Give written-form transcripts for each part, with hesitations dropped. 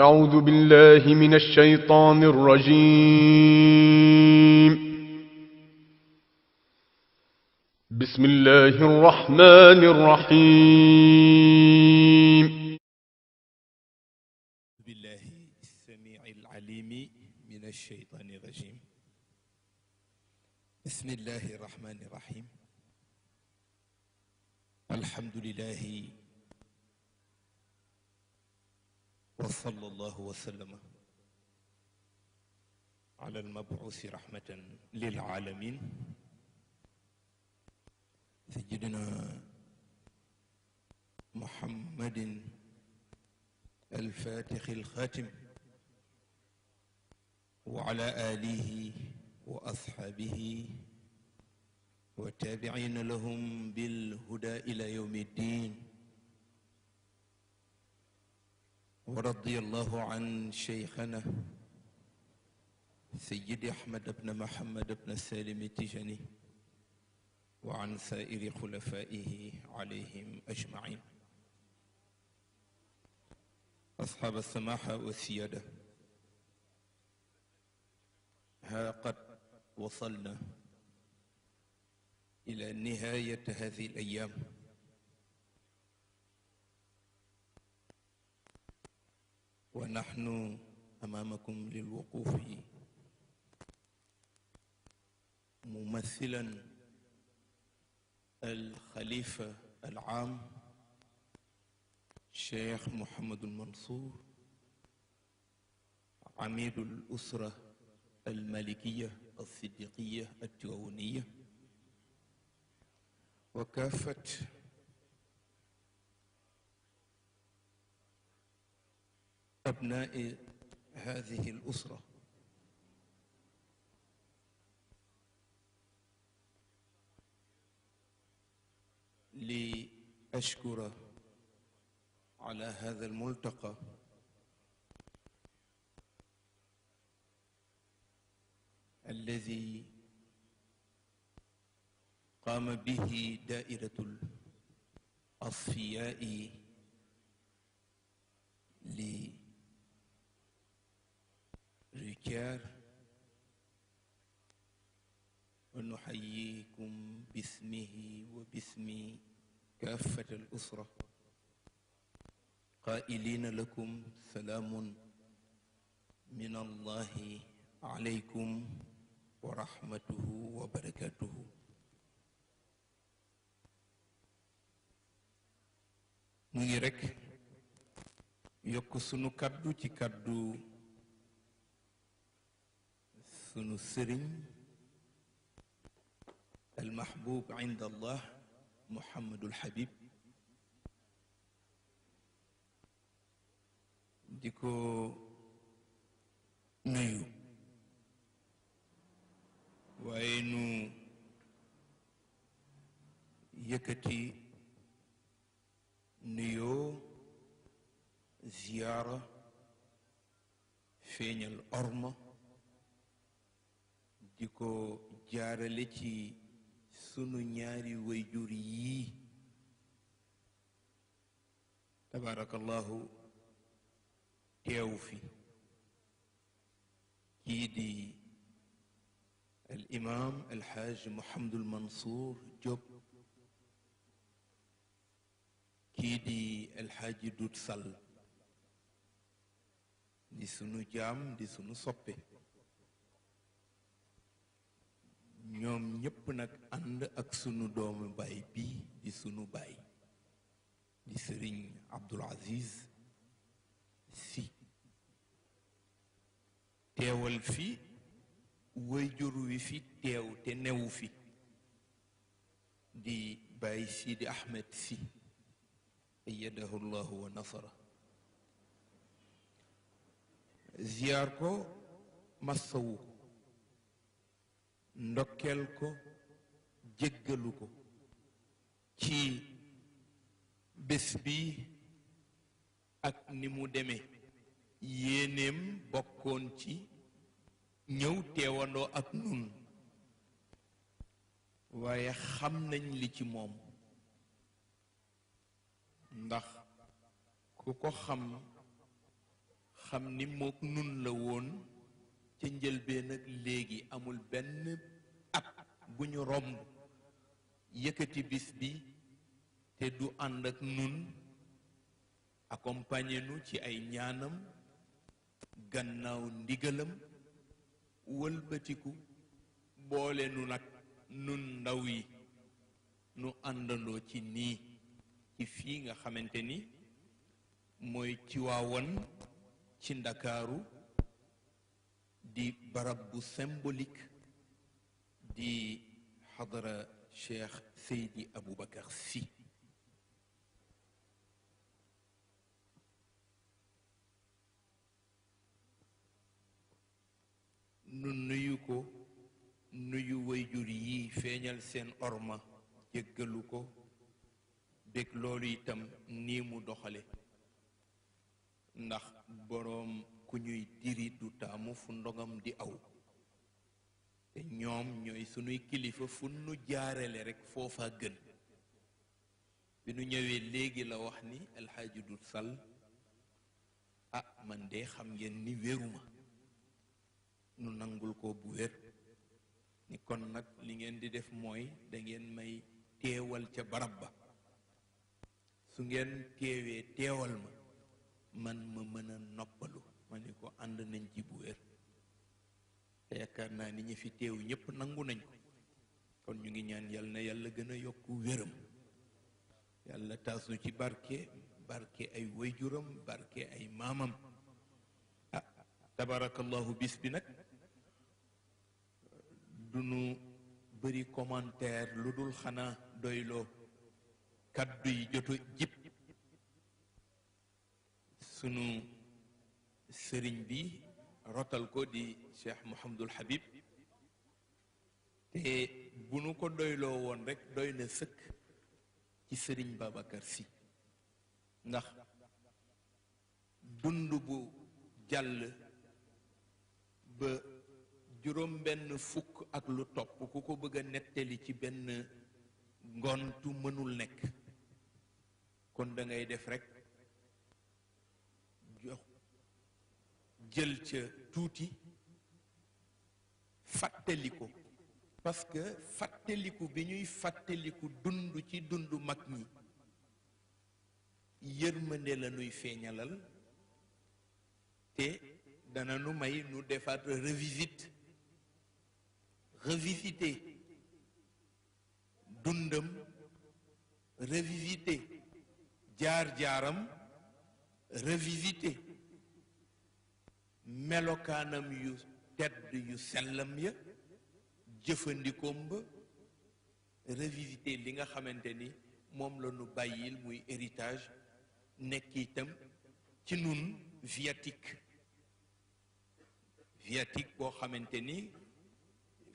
أعوذ بالله من الشيطان الرجيم. بسم الله الرحمن الرحيم. بالله السميع العليم من الشيطان الرجيم. بسم الله الرحمن الرحيم. الحمد لله وصلى الله وسلم على المبعوث رحمة للعالمين سيدنا محمد الفاتح الخاتم وعلى آله وأصحابه والتابعين لهم بالهدى إلى يوم الدين. ورضي الله عن شيخنا سيدي أحمد بن محمد بن سالم التجاني وعن سائر خلفائه عليهم أجمعين. أصحاب السماحة والسيادة، ها قد وصلنا إلى نهاية هذه الأيام، ونحن أمامكم للوقوف ممثلا الخليفة العام الشيخ محمد المنصور عميد الأسرة المالكية الصديقية التعاونية وكافة أبناء هذه الأسرة، لأشكر على هذا الملتقى الذي قام به دائرة الأصفياء لريكار، ونحييكم باسمه وباسم كافة الأسرة قائلين لكم سلام من الله عليكم ورحمته وبركاته. mu ngi rekk yokk sunu kaddu ci kaddu sunu sëriñ almahbub inda allah muhammadul habib, di ko nuyu, waaye nu yëkkati nuyoo ziyaara feeñal orma di ko jaarale ci sunu ñaari wayjur yii tabarakallahu teew fi, kii di al imam alxaaj Muhammadul Mansour Diop, kii di alxaaji Dut Sall, di sunu jaam di sunu soppe, ñoom ñépp nag ànd ak sunu doomu baay bii di sunu baay di sëriñ Abdul Aziz Si, teewal fi wayjur wi fi teew te newu fi di baay Sidi Ahmed Si ayyadahu llahu wa nasara. ziyaar ko, massawu ko, ndokkeel ko, jéggalu ko ci bés bi ak ni mu demee. yéenéem bokkoon ci ñëw teewandoo ak nun, waaye xam nañ li ci moom, ndax ku ko xam xam ni mook nun la woon ca njëlbeen ak léegi amul benn at bu ñu romb yëkkati bis bi te du ànd ak nun accompagner nu ci ay ñaanam gannaaw ndigalam wëlbatiku boole nu nag nun ndaw yi nu àndandoo ci nii ci fii nga xamante ni mooy Tiwaawan ci Ndakaaru di barab bu symbolique di xadara Cheikh Seydi Aboubacar Sy nu nuyu ko nuyu wayjur yi feeñal seen orma jéggalu ko bég loolu itam nii mu doxale ndax boroom ku ñuy diri du taamu fu ndogam di aw te ñoom ñooy sunuy kilifa fu nu jaarale rekk foofa gën bi nu ñëwee léegi la wax ni alxaaji du sal ah man de xam ngeen ni wéruma nu nangul ko bu wér ni kon nag li ngeen di def mooy dangeen may teewal ca barab ba su ngeen teewee teewal ma man ma mën a noppalu ma ni ko ànd nañ ci bu wér te yaakaar naa ni ñi fi teew ñépp nangu nañ ko kon ñu ngi ñaan yal na yàlla gën a yokk wéram yàlla taas nu ci barke ay wayjuram barke ay maamam ah tabarakallahu bis bi nag du nu bëri commentaire lu dul xanaa doyloo kaddu yi joto jib sunu sëriñ bi rotal ko di Cheikh Mouhamadul Habib te bu nu ko doyloo woon rekk doy na sëkk ci sëriñ Babacar Sy ndax dund bu jàll ba juróom benn fukk ak lu topp ku ko bëgg a nettali ci benn ngontu mënul nekk kon da ngay def rekk jël ca tuuti fàttaliku parce que fàttaliku bi ñuy fàttaliku dund ci dundu mag ñi yërmande la nuy feeñalal te dana nu may nu defaat revisiter dundam revisiter jaar-jaaram revisiter melokaanam yu tedd yu sellam ya jëfandikoom ba revisiter li nga xamante ni moom la nu bàyyil muy héritage nekk itam ci nun viatique boo xamante ni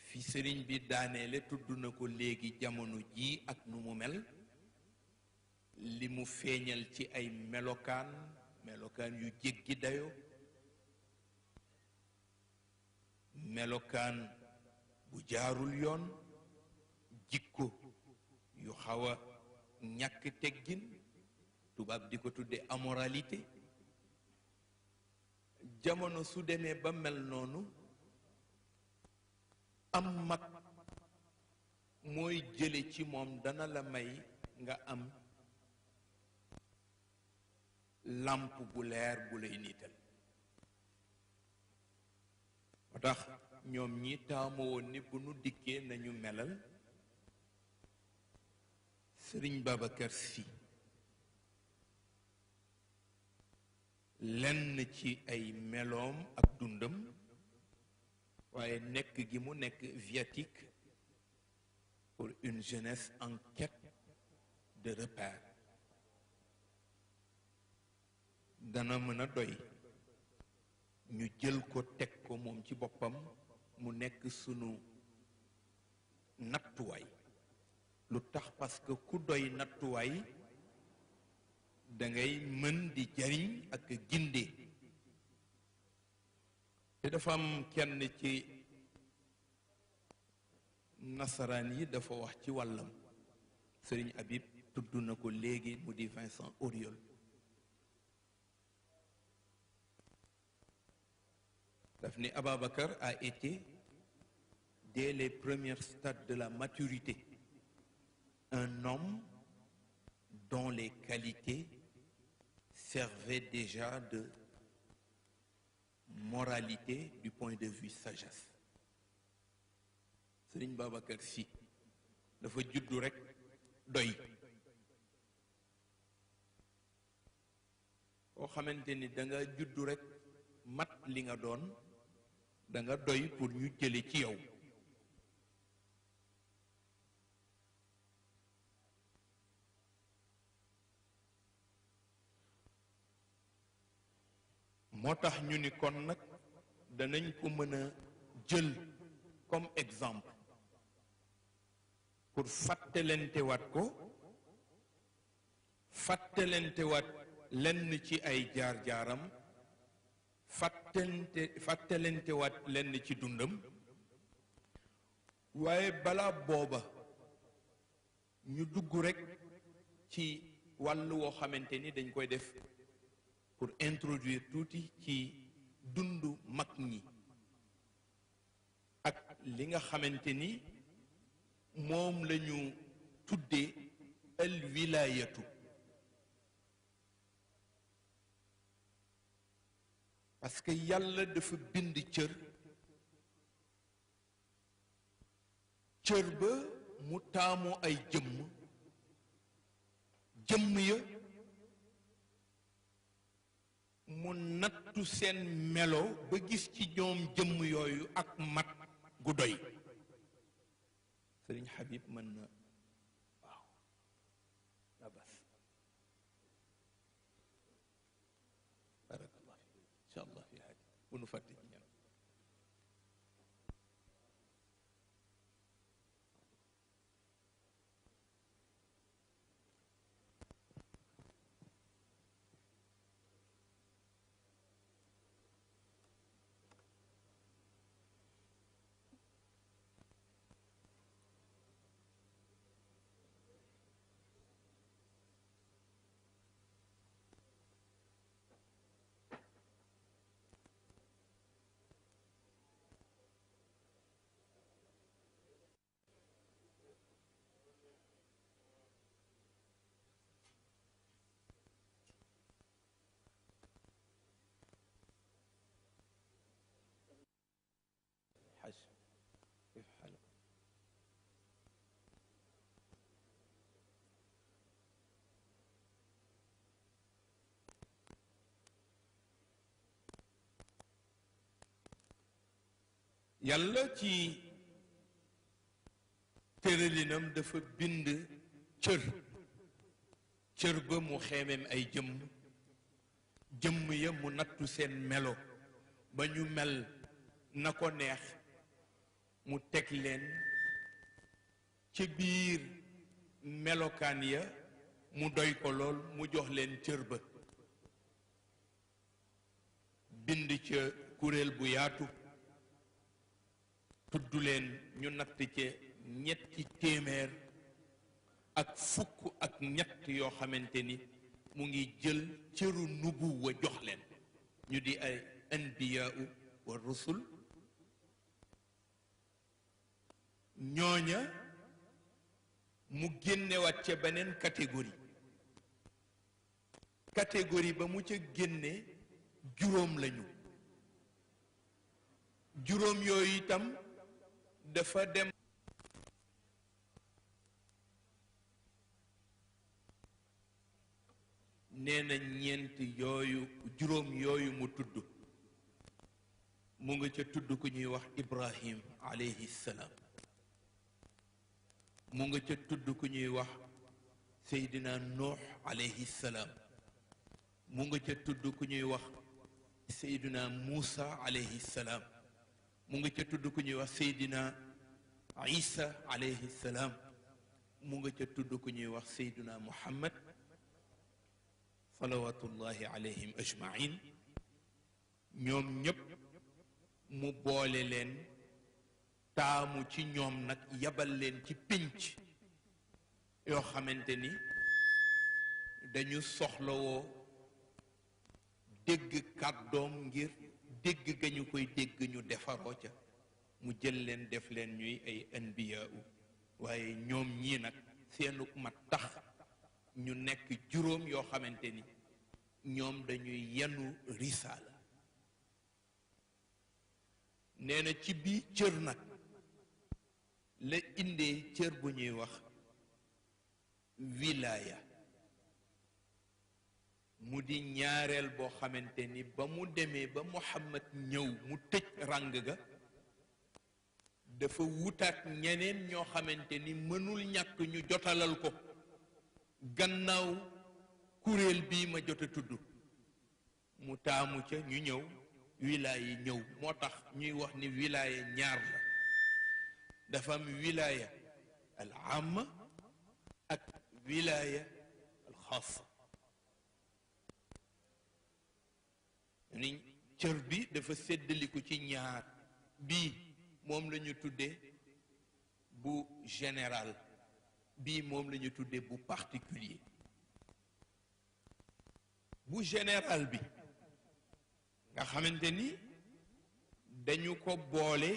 fi sëriñ bi daaneele tudd na ko léegi jamono jii ak nu mu mel li mu feeñal ci ay melokaan yu jéggi dayo melokaan bu jaarul yoon jikko yu xaw a ñàkk teggin tubaab di ko tudde amoralité jamono su demee ba mel noonu am mag mooy jële ci moom dana la may nga am làmp bu leer bu lay niital moo tax ñoom ñi taamu woon ni bu nu dikkee nañu melal Sëriñ Babacar Sy lenn ci ay meloom ak dundam waaye nekk gi mu nekk viatique pour une jeunesse en quête de repère dana mën a doy ñu jël ko teg ko moom ci boppam mu nekk sunu nattuwaay lu tax parce que ku doy nattuwaay dangay mën di jariñ ak ginde te dafa am kenn ci nasaraan yi dafa wax ci wàllam Sëriñ Habib tudd na ko léegi mu di Vincent Auriol Daphné Ababakar a été, dès les premiers stades de la maturité, un homme dont les qualités servaient déjà de moralité du point de vue sagesse. Serigne Babacar Sy dafa juddu rek doy. oo xamante ni da nga juddu rek mat li nga doon da nga doy pour ñu jële ci yow. moo tax ñu ni kon nag danañ ko mën a jël comme exemple pour fàttalentewaat ko, fàttalentewaat lenn ci ay jaar-jaaram, fàttalentewaat lenn ci dundam. waaye balaa booba ñu dugg rekk ci wàll woo xamante ni dañ koy def pour introduire tuuti ci dundu mag ñi ak li nga xamante ni moom lañu tuddee al wilaayatu. parce que yàlla dafa bind cër, cër ba mu taamu ay jëmm ya mu nattu seen melo ba gis ci ñoom jëmm yooyu ak mat gu doy. Sëriñ Habib mën na waaw labas barakallah insha allah fi haadi bu nu fàtte ci ñan. كيف حالك؟ yàlla ci tëralinam dafa bind cër ba mu xeemeem ay jëmm ya mu nattu seen melo ba ñu mel na ko neex, mu teg leen ci biir melokaan ya mu doy ko lool, mu jox leen cër ba. bind ca kuréel bu yaatu tudd leen ñu natt ca 300 ak fukk ak ñett yoo xamante ni mu ngi jël cëru nubuwa jox leen ñu di ay anbiyaau wa rusul. ñooña mu génnewaat ca beneen catégorie ba mu ca génne juróom lañu. juróom yooyu itam dafa dem nee na juróom yooyu mu tudd mu nga ca tudd ku ñuy wax Ibrahim alayhi salaam, mu nga ca tudd ku ñuy wax Seydina Nuux alayhi salaam, mu nga ca tudd ku ñuy wax Seydina Muusa alayhi salaam, mu nga ca tudd ku ñuy wax Seydina Isa alayhi salaam, mu nga ca tudd ku ñuy wax Seydina Muhammad salawatullahi alayhim ajmain. ñoom ñépp mu boole leen, taamu ci ñoom nag yabal leen ci pénc yoo xamante ni dañu soxlawoo dégg kàddoom ngir dégg ga ñu koy dégg ñu defaroo ca mu jël leen def leen ñuy ay anbiyaa waaye ñoom ñii nag seenuk mat tax ñu nekk juróom yoo xamante ni ñoom dañuy yenu risaala nee na ci bii cër nag la indee cër bu ñuy wax wilaaya mu di ñaareel boo xamante ni ba mu demee ba Muhammad ñëw mu tëj ràng ga dafa wutaat ñeneen ñoo xamante ni mënul ñàkk ñu jotalal ko gannaaw kuréel bii ma jot a tudd mu taamu ca ñu ñëw wilaaya yi ñëw moo tax ñuy wax ni wilaaya ñaar la dafa am wilaaya al amma ak wilaaya al xaasa ni cër bi dafa séddaliku ci ñaar bii moom la ñu tuddee bu général bii moom la ñu tuddee bu particulier bu général bi nga xamante ni dañu ko boole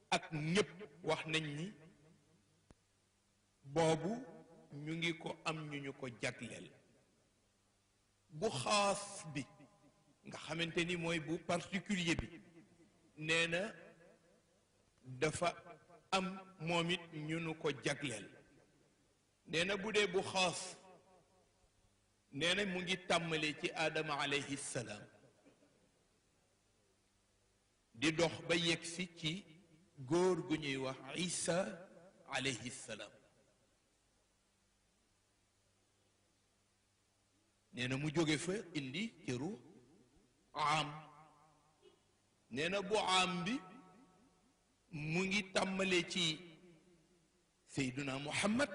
ak ñépp wax nañ ni boobu ñu ngi ko am ñu ko jagleel bu xaas bi nga xamante ni mooy bu particulier bi nee na dafa am moom it ñu ko jagleel nee na bu dee bu xaas nee na mu ngi tàmmalee ci aadama alayhi salaam di dox ba yegsi ci góor gu ñuy wax isa alayhi salaam nee na mu jóge fa indi cëru am nee na bu am bi mu ngi tàmmalee ci seyduna muhammad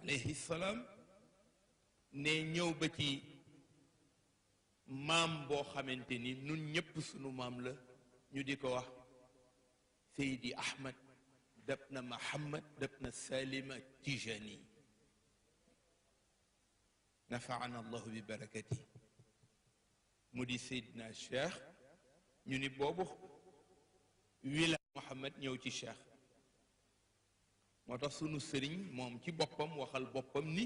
alayhi salaam ne ñëw ba ci maam boo xamante ni nun ñépp sunu maam la ñu di ko wax seydi ahmad dabna muhammad dabna salima tijani nafaana allahu bi barakati mu di seydina cheikh ñu ni boobu wila muhammad ñëw ci cheikh moo tax sunu sëriñ moom ci boppam waxal boppam ni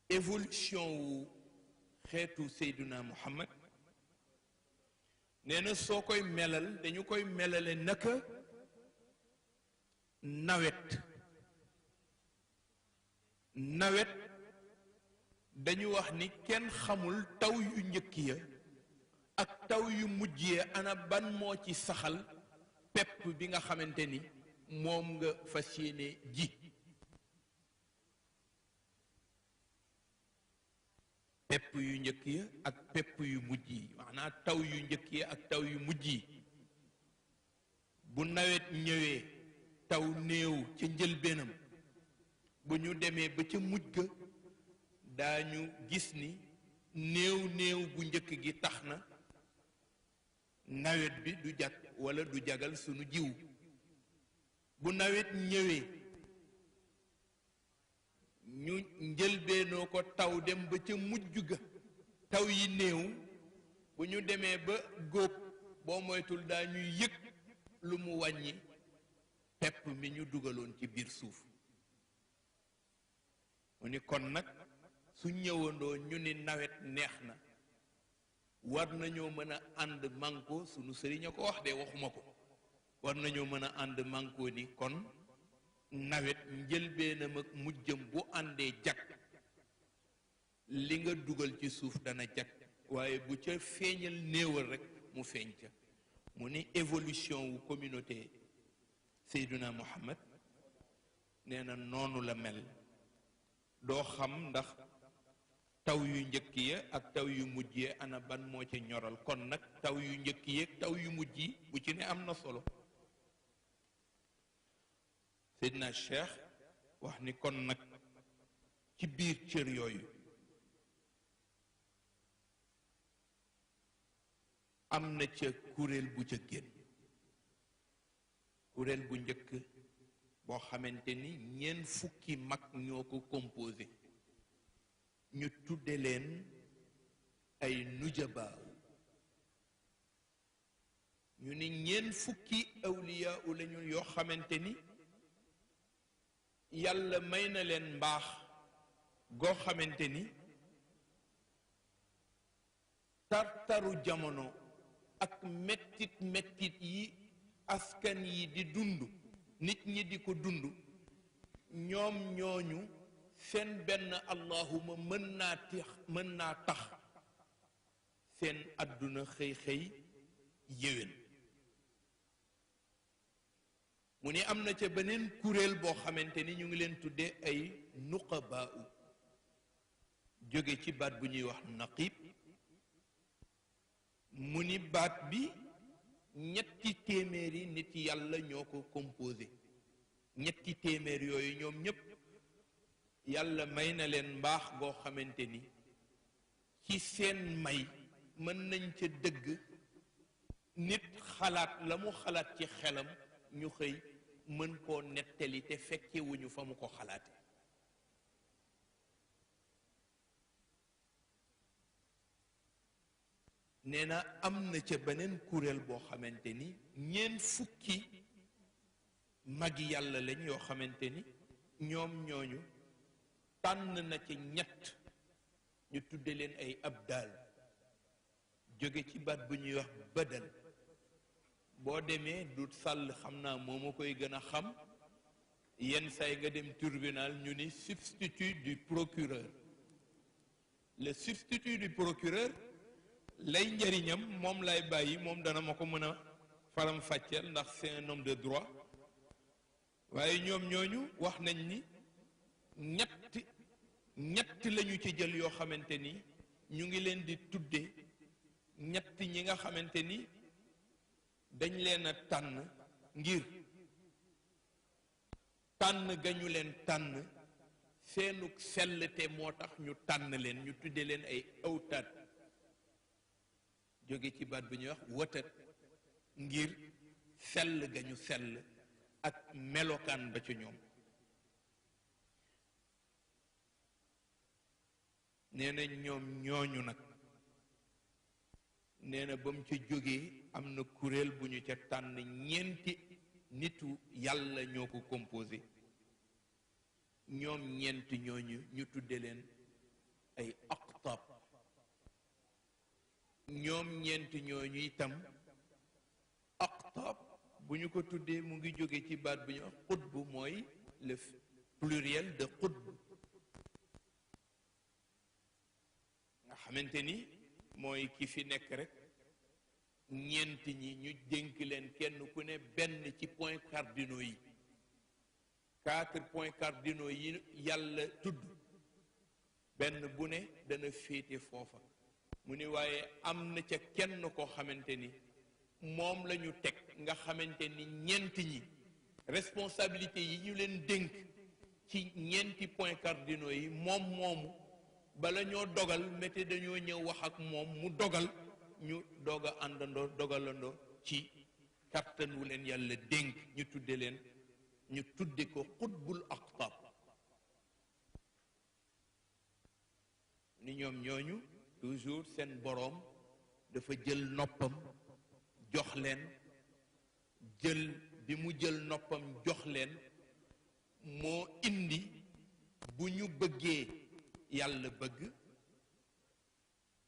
évolution wu xeetu seyduna muhammad nee na soo koy melal dañu koy melale naka nawet dañu wax ni kenn xamul taw yu njëkk ya ak taw yu mujj ya ana ban moo ci saxal pepp bi nga xamante ni moom nga fas yéene ji pepp yu njëkk ya ak pepp yu mujj yi maanaam taw yu njëkk ya ak taw yu mujj yi bu nawet ñëwee taw néew ca njëlbeenam bu ñu demee ba ca mujj ga daañu gis ni néew gu njëkk gi tax na nawet bi du jag walla du jagal sunu jiw bu nawet ñëwee ñu njëlbeenoo ko taw dem ba ca mujj ga taw yi néew bu ñu demee ba góob boo moytul daañuy yëg lu mu wàññi pepp mi ñu dugaloon ci biir suuf mu ni kon nag su ñëwandoo ñu ni nawet neex na war nañoo mën a ànd manko sunu sëriñ a ko wax de waxuma ko war nañoo mën a ànd manko ni kon nawet njëlbeenam ak mujjam bu àndee jag li nga dugal ci suuf dana jag waaye bu ca feeñal néewal rekk mu feeñ ca mu ni évolution wu communauté Seydina Muhammad nee na noonu la mel doo xam ndax taw yu njëkk ya ak taw yu mujj ya ana ban moo ca ñoral kon nag taw yu njëkk yi ak taw yu mujj yi bu ci ne am na solo Seydina Cheikh wax ni kon nag ci biir cër yooyu am na ca kuréel bu ca génn kuréel bu njëkk boo xamante ni ñeent fukki mag ñoo ko composé ñu tudde leen ay nujabaaw ñu ni ñeen fukki awliyaa u lañu yoo xamante ni yàlla may na leen mbaax goo xamante ni tartaru jamono ak mettit yi askan yi di dund nit ñi di ko dund ñoom ñooñu seen benn allahuma mën naa tax seen àdduna xëy yéwén mu ni am na ca beneen kuréel boo xamante ni ñu ngi leen tuddee ay nuqabaa u jóge ci baat bu ñuy wax naqib mu ni baat bi ñetti téeméeri nit yàlla ñoo ko composé ñetti téeméer yooyu ñoom ñépp yàlla may na leen mbaax goo xamante ni ci seen may mën nañ ca dëgg nit xalaat la mu xalaat ci xelam ñu xëy mën koo nettali te fekkewuñu fa mu ko xalaate nee na am na ca beneen kuréel boo xamante ni ñeent fukki magi yàlla lañ yoo xamante ni ñoom ñooñu tànn na ca ñett ñu tudde leen ay abdal jóge ci baat bu ñuy wax badal boo demee du sàll xam naa moo ma koy gën a xam yenn say nga dem tribunal ñu ni substitut du procureur le substitut du procureur lay njëriñam moom lay bàyyi moom dana ma ko mën a faram fàcceel ndax c'est un homme de droit waaye ñoom ñooñu wax nañ ni ñett lañu ci jël yoo xamante ni ñu ngi leen di tudde ñett ñi nga xamante ni dañ leen a tànn ngir tànn gañu leen tànn seenug sellte moo tax ñu tànn leen ñu tudde leen ay awtaat jóge ci baat bu ñuy wax watat ngir sell gañu sell ak melokaan ba ci ñoom nee na ñoom ñooñu nag nee na ba mu ca jógee am na kuréel bu ñu ca tànn ñeenti nitu yàlla ñoo ko composé ñoom ñeenti ñooñu ñu tudde leen ay aqtab ñoom ñeenti ñooñu itam aqtab bu ñu ko tuddee mu ngi jóge ci baat bu ñu wax xutb mooy le pluriel de xutb nga xamante ni mooy ki fi nekk rek ñeent ñi ñu dénk leen kenn ku ne benn ci point cardinaux yi 4 points cardinaux yi yàlla tudd benn bu ne dana féete foofa mu ni waaye am na ca kenn koo xamante ni moom la ñu teg nga xamante ni ñeent ñi responsabilité yi ñu leen dénk ci ñeenti points cardinaux yi moom moomu bala ñoo dogal mété dañoo ñëw wax ak moom mu dogal ñu doog a àndandoo dogalandoo ci kattan wu leen yàlla dénk ñu tudde ko xutbul aqtab ni ñoom ñooñu toujours seen boroom dafa jël noppam jox leen bi mu jël noppam jox leen moo indi bu ñu bëggee yàlla bëgg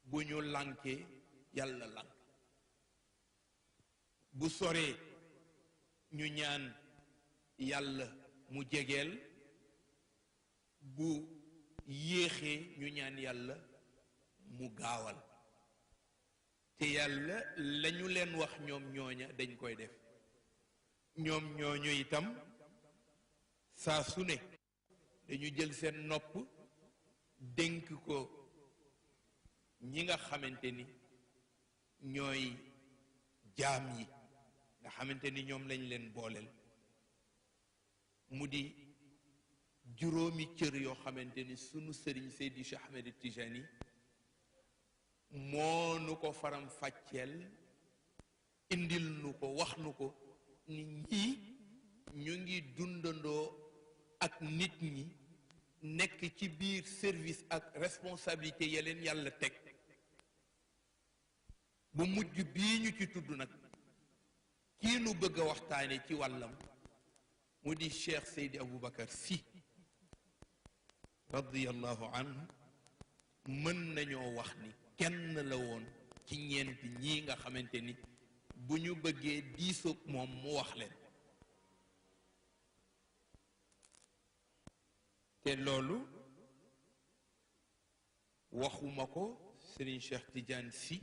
bu ñu lànkee yàlla lànk bu soree ñu ñaan yàlla mu jegeel bu yéexee ñu ñaan yàlla mu gaawal te yàlla lañu leen wax ñoom ñooña dañ koy def ñoom ñooñu itam saa su ne dañu jël seen nopp dénk ko ñi nga xamante ni ñooy jaam yi nga xamante ni ñoom lañ leen booleel mu di juróomi cër yoo xamante ni sunu sëriñ Seydi Cheikh Ahmed Tijani moo nu ko faram fàcceel indil nu ko wax nu ko ni ñii ñu ngi dundandoo ak nit ñi nekk ci biir service ak responsabilité ya leen yàlla teg bu mujj bii ñu ci tudd nag kii nu bëgg a waxtaane ci wàllam mu di Cheikh Seydi Aboubacar Sy radiyallahu anhu mën nañoo wax ni kenn la woon ci ñeent ñii nga xamante ni bu ñu bëggee diisoog moom mu wax leen te loolu waxuma ko Serigne Cheikh Tidiane Sy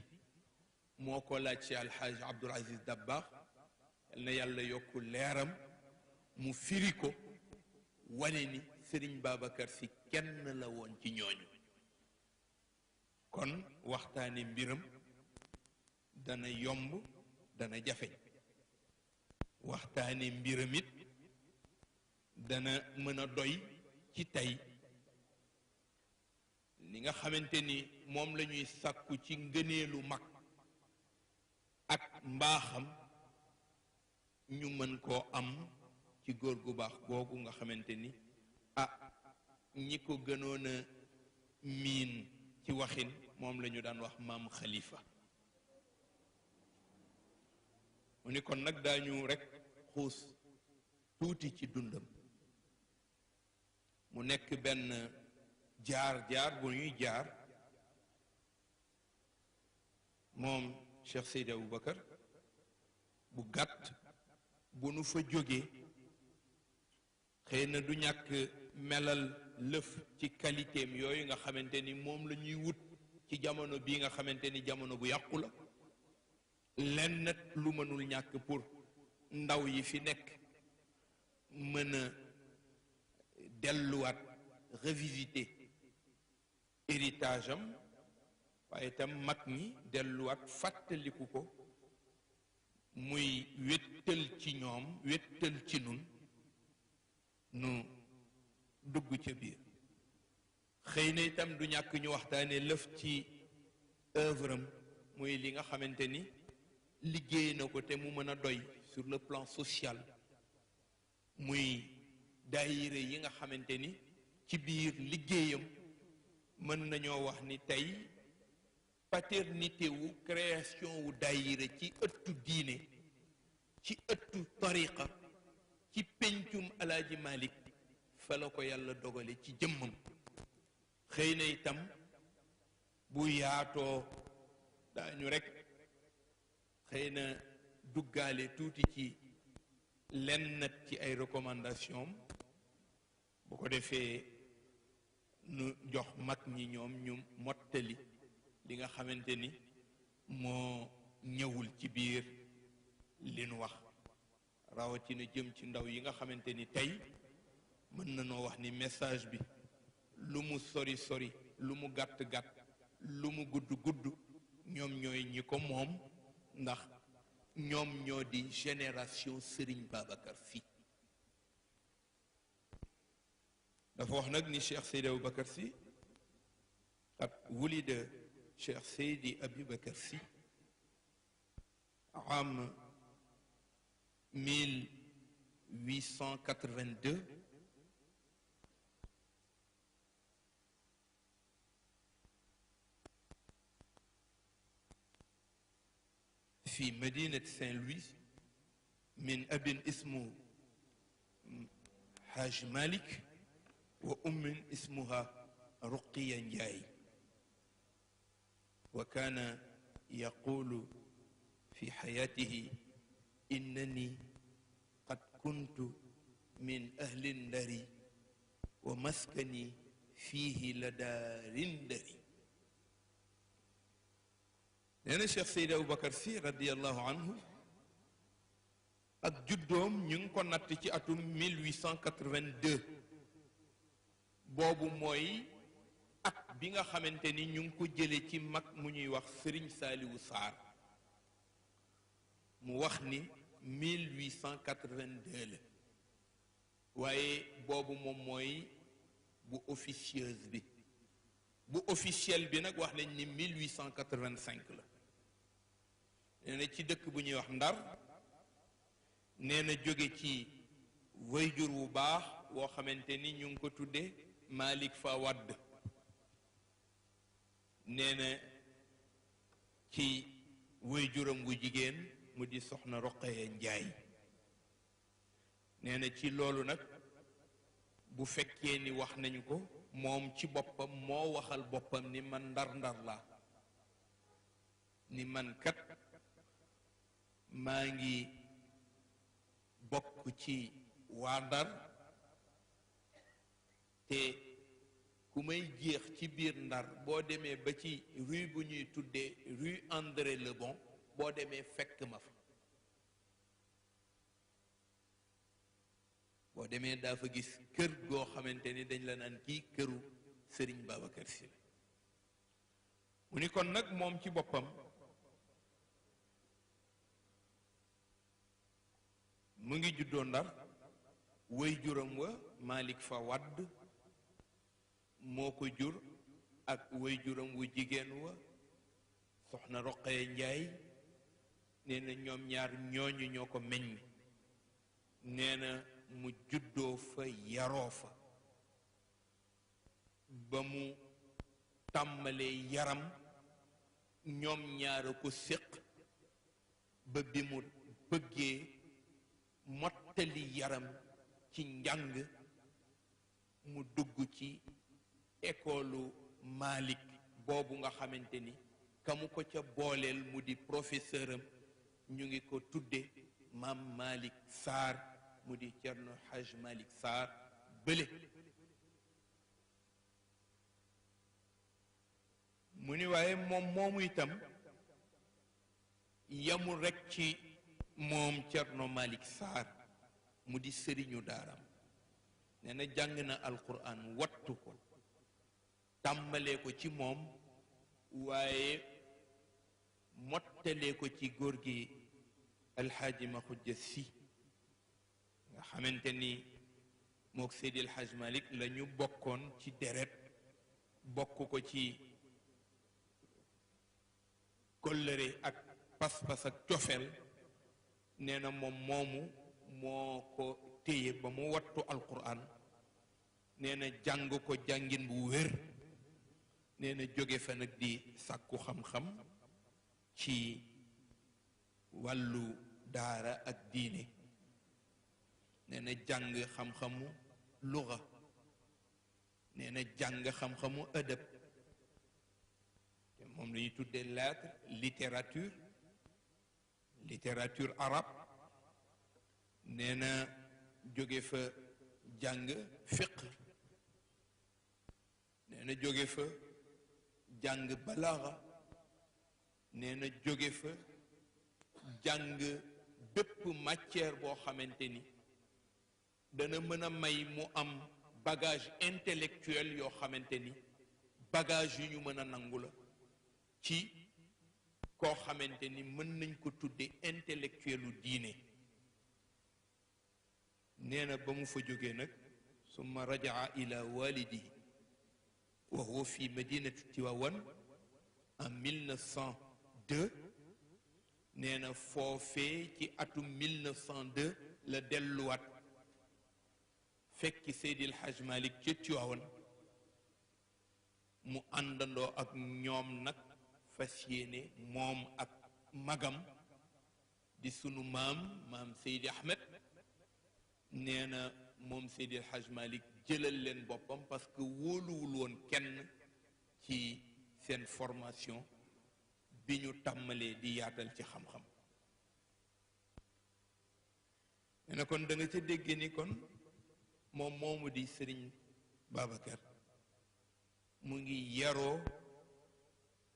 moo ko laaj ci Alxaaj Abdul Aziz Dabakh yal na yàlla yokku leeram mu firi ko wane ni Serigne Babacar Sy kenn la woon ci ñooñu kon waxtaane mbiram dana yomb dana jafe waxtaane mbiram it dana mën a doy ci tey li nga xamante ni moom la ñuy sàkku ci ngëneelu mag ak mbaaxam ñu mën koo am ci góor gu baax googu nga xamante ni ñi ko gënoon a miin ci waxin moom la ñu daan wax maam Khalifa mu ni kon nag daañu rekk xuus tuuti ci dundam mu nekk benn jaar-jaar bu ñuy jaar moom Cheikh Seydi Aboubacar bu gàtt bu nu fa jógee xëy na du ñàkk melal lëf ci qualitéem yooyu nga xamante ni moom la ñuy wut ci jamono bii nga xamante ni jamono bu yàqu la lenn lu mënul ñàkk pour ndaw yi fi nekk mën a delluwaat revisiter héritage am waaye itam mag ñi delluwaat fàttaliku ko muy wéttal ci ñoom wéttal ci nun nu dugg ca biir xëy na itam du ñàkk ñu waxtaane lëf ci œuvre am muy li nga xamante ni liggéey na ko te mu mën a doy sur le plan social muy daayira yi nga xamante ni ci biir liggéeyam mën nañoo wax ni tey paternité wu création wu daayira ci ëttu diine ci ëttu tariqa ci pencum alaaji Malik fa la ko yàlla dogale ci jëmmam xëy na itam bu yaatoo daañu rekk xëy na duggaale tuuti ci lenn ci ay recommandation bu ko defee nu jox mag ñi ñoom ñu mottali li nga xamante ni moo ñëwul ci biir li nu wax rawatina jëm ci ndaw yi nga xamante ni tey mën na noo wax ni message bi lu mu sori sori lu mu gàtt gàtt lu mu gudd gudd ñoom ñooy ñi ko moom ndax ñoom ñoo di génération Serigne Babacar Sy dafa wax nag ni Cheikh Seydi Aboubacar Sy qad wulida Cheikh Seydi Aboubacar Sy am 1882 في مدينة سان لويس من أب اسمه حاج مالك وأم اسمها رقية نجاي وكان يقول في حياته إنني قد كنت من أهل النار ومسكني فيه لدى رندري neena Cheikh Seydi Aboubacar Sy radiyallahu anhu ak juddoom ñu ngi ko natt ci atum 1882 boobu mooy at bi nga xamante ni ñu ngi ko jële ci mag mu ñuy wax Serigne Saliou Sarr mu wax ni 1882 la waaye boobu moom mooy bu officieuse bi bu officiel bi nag wax nañ ni 1885 la nee na ci dëkk bu ñuy wax Ndar nee na jóge ci wayjur wu baax woo xamante ni ñu ngi ko tudde Malick Fawad nee na ci waajuram wu jigéen mu di soxna Roqaya Njaay nee na ci loolu nag bu fekkee ni wax nañu ko moom ci boppam moo waxal boppam ni man ndar-ndar la ni man kat maa ngi bokk ci waa Ndar te ku may jeex ci biir Ndar boo demee ba ci rue bu ñuy tuddee rue André Le Bon boo demee fekk ma fa boo demee daa fa gis kër goo xamante ni dañ la naan kii këru Sëriñ Babacar Sy la mu ni kon nag moom ci boppam mu ngi juddoo Ndar way juram wa Malick Fawad moo ko jur ak way juram wu jigéen wa soxna Roqaya Njaay nee na ñoom ñaar ñooñu ñoo ko meññ nee na mu juddoo fa yaroo fa ba mu tàmbalee yaram ñoom ñaar a ko séq ba bi mu bëggee mottali yaram ci njàng mu dugg ci école Malick boobu nga xamante ni ka mu ko ca booleel mu di professeur am ñu ngi ko tudde maam Malick Sarr mu di Cerno Haj Malick Sarr bële mu ni waaye moom moomu itam yamul rekk ci moom Cerno Malick Sarr mu di sëriñu daaram nee na jàng na alquran wattu ko tàmbalee ko ci moom waaye mottalee ko ci góor gi alxaaji Maxujja Si nga xamante ni mook Seydi Alxaaj Malik la ñu bokkoon ci deret bokk ko ci kóllëre ak pas-pas ak cofeel nee na moom moomu moo ko téye ba mu wattu alquran nee na jàng ko jàngin bu wér nee na jóge fa nag di sàkku xam-xam ci wàllu daara ak diine nee na jàng xam-xamu luga nee na jàng xam-xamu ëdëb te moom la ñuy tuddee lettre littérature arabe nee na jóge fa jàng fiq nee na jóge fa jàng balaaxa nee na jóge fa jàng bépp matière boo xamante ni dana mën a may mu am bagage intellectuel yoo xamante ni bagage yu ñu mën a nangu la ci koo xamante ni mën nañ ko tudde intellectuelu diine nee na ba mu fa jógee nag summa rajaa ila walidihi wa huwa fi madinati Tivaouane en 1902 nee na foofee ci atum 1902 la delluwaat fekki Seydi El Hadj Malick ca Tivaouane mu àndandoo ak ñoom nag fas yéene moom ak magam di sunu maam Seydi Ahmed nee na moom Seydi El Hadj Malick jëlal leen boppam parce que wóoluwul woon kenn ci seen formation bi ñu tàmmalee di yaatal ci xam-xam nee na kon da nga ca dégg ni kon moom moomu di Sëriñ Babacar mu ngi yaroo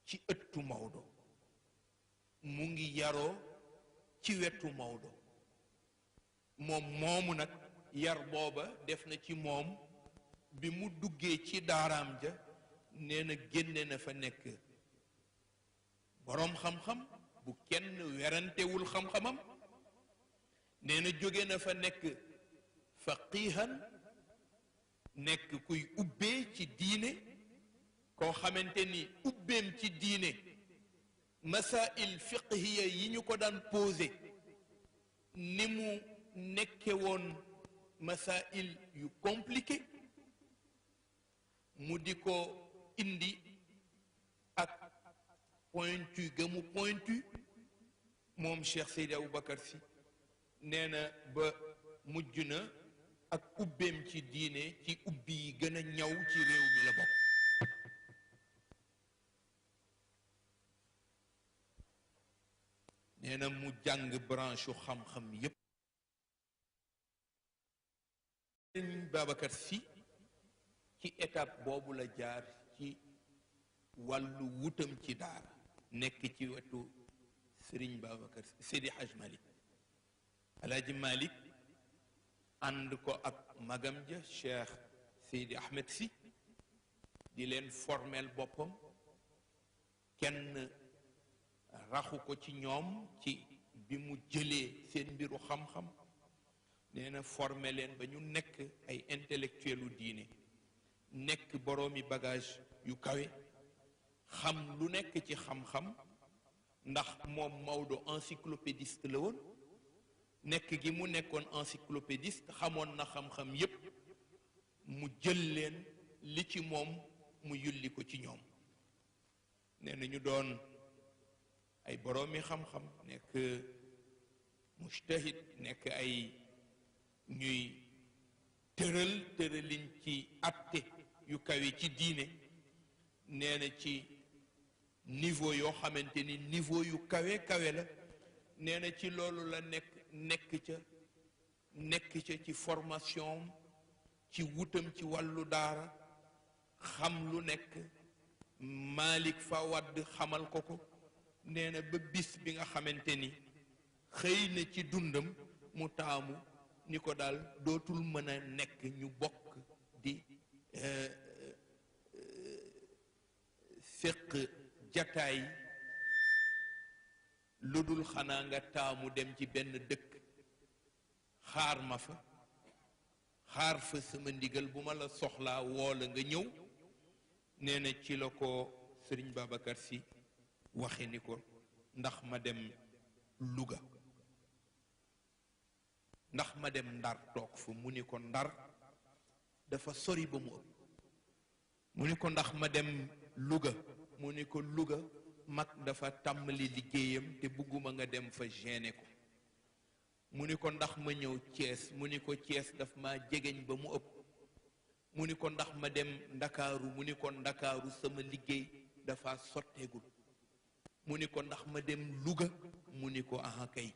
ci ëttu Maodo mu ngi yaroo ci wetu Maodo moom moomu nag yar booba def na ci moom bi mu duggee ci daaraam ja nee na génne na fa nekk boroom xam-xam bu kenn werantewul xam-xamam nee na jóge na fa nekk faqihan nekk kuy ubbee ci diine koo xamante ni ubbeem ci diine masail fiqhiya yi ñu ko daan posé ni mu nekke woon masail yu compliqué mu di ko indi ak pointu ga mu pointu moom Cheikh Seydi Aboubacar Sy nee na ba mujj na ak ubbeem ci diine ci ubbi yi gën a ñaw ci réew mi la bokk. nee na mu jàng branche xam-xam yépp. Sëriñ Babacar Sy ci étape boobu la jaar ci wàllu wutam ci daara nekk ci wetu Sëriñ Babacar Seydi Haj Malick Alaaji Malick ànd ko ak magam ja Cheikh Seydi Ahmed Sy di leen formel boppam kenn raxu ko ci ñoom ci bi mu jëlee seen mbiru xam-xam nee na formé leen ba ñu nekk ay intellectuelu diine nekk boroomi bagage yu kawe xam lu nekk ci xam-xam ndax moom Maodo encyclopédiste la woon nekk gi mu nekkoon encyclopédiste xamoon na xam-xam yépp mu jël leen li ci moom mu yulli ko ci ñoom nee na ñu doon ay boroomi xam-xam nekk mujtahid nekk ay ñuy tëraliñ ci atte yu kawe ci diine nee na ci niveau yoo xamante ni niveau yu kawe la nee na ci loolu la nekk ca ci formation ci wutam ci wàllu daara xam lu nekk Malick Fawad xamal ko nee na ba bis bi nga xamante ni xëy na ci dundam mu taamu ni ko daal dootul mën a nekk ñu bokk di féq jataay lu dul xanaa nga taamu dem ci benn dëkk xaar ma fa xaar fa sama ndigal bu ma la soxlaa woo la nga ñëw nee na ci la ko Sëriñ Babacar Sy waxe ni ko ndax ma dem Louga ndax ma dem Ndar toog fa mu ni ko Ndar dafa sori ba mu ëpp mu ni ko ndax ma dem Louga mu ni ko Louga mag dafa tàmbali liggéeyam te bugguma nga dem fa gêné ko mu ni ko ndax ma ñëw Thiès mu ni ko Thiès daf ma jegeñ ba mu ëpp mu ni ko ndax ma dem Ndakaaru mu ni ko Ndakaaru sama liggéey dafa sotteegul mu ni ko ndax ma dem Louga mu ni ko aha kay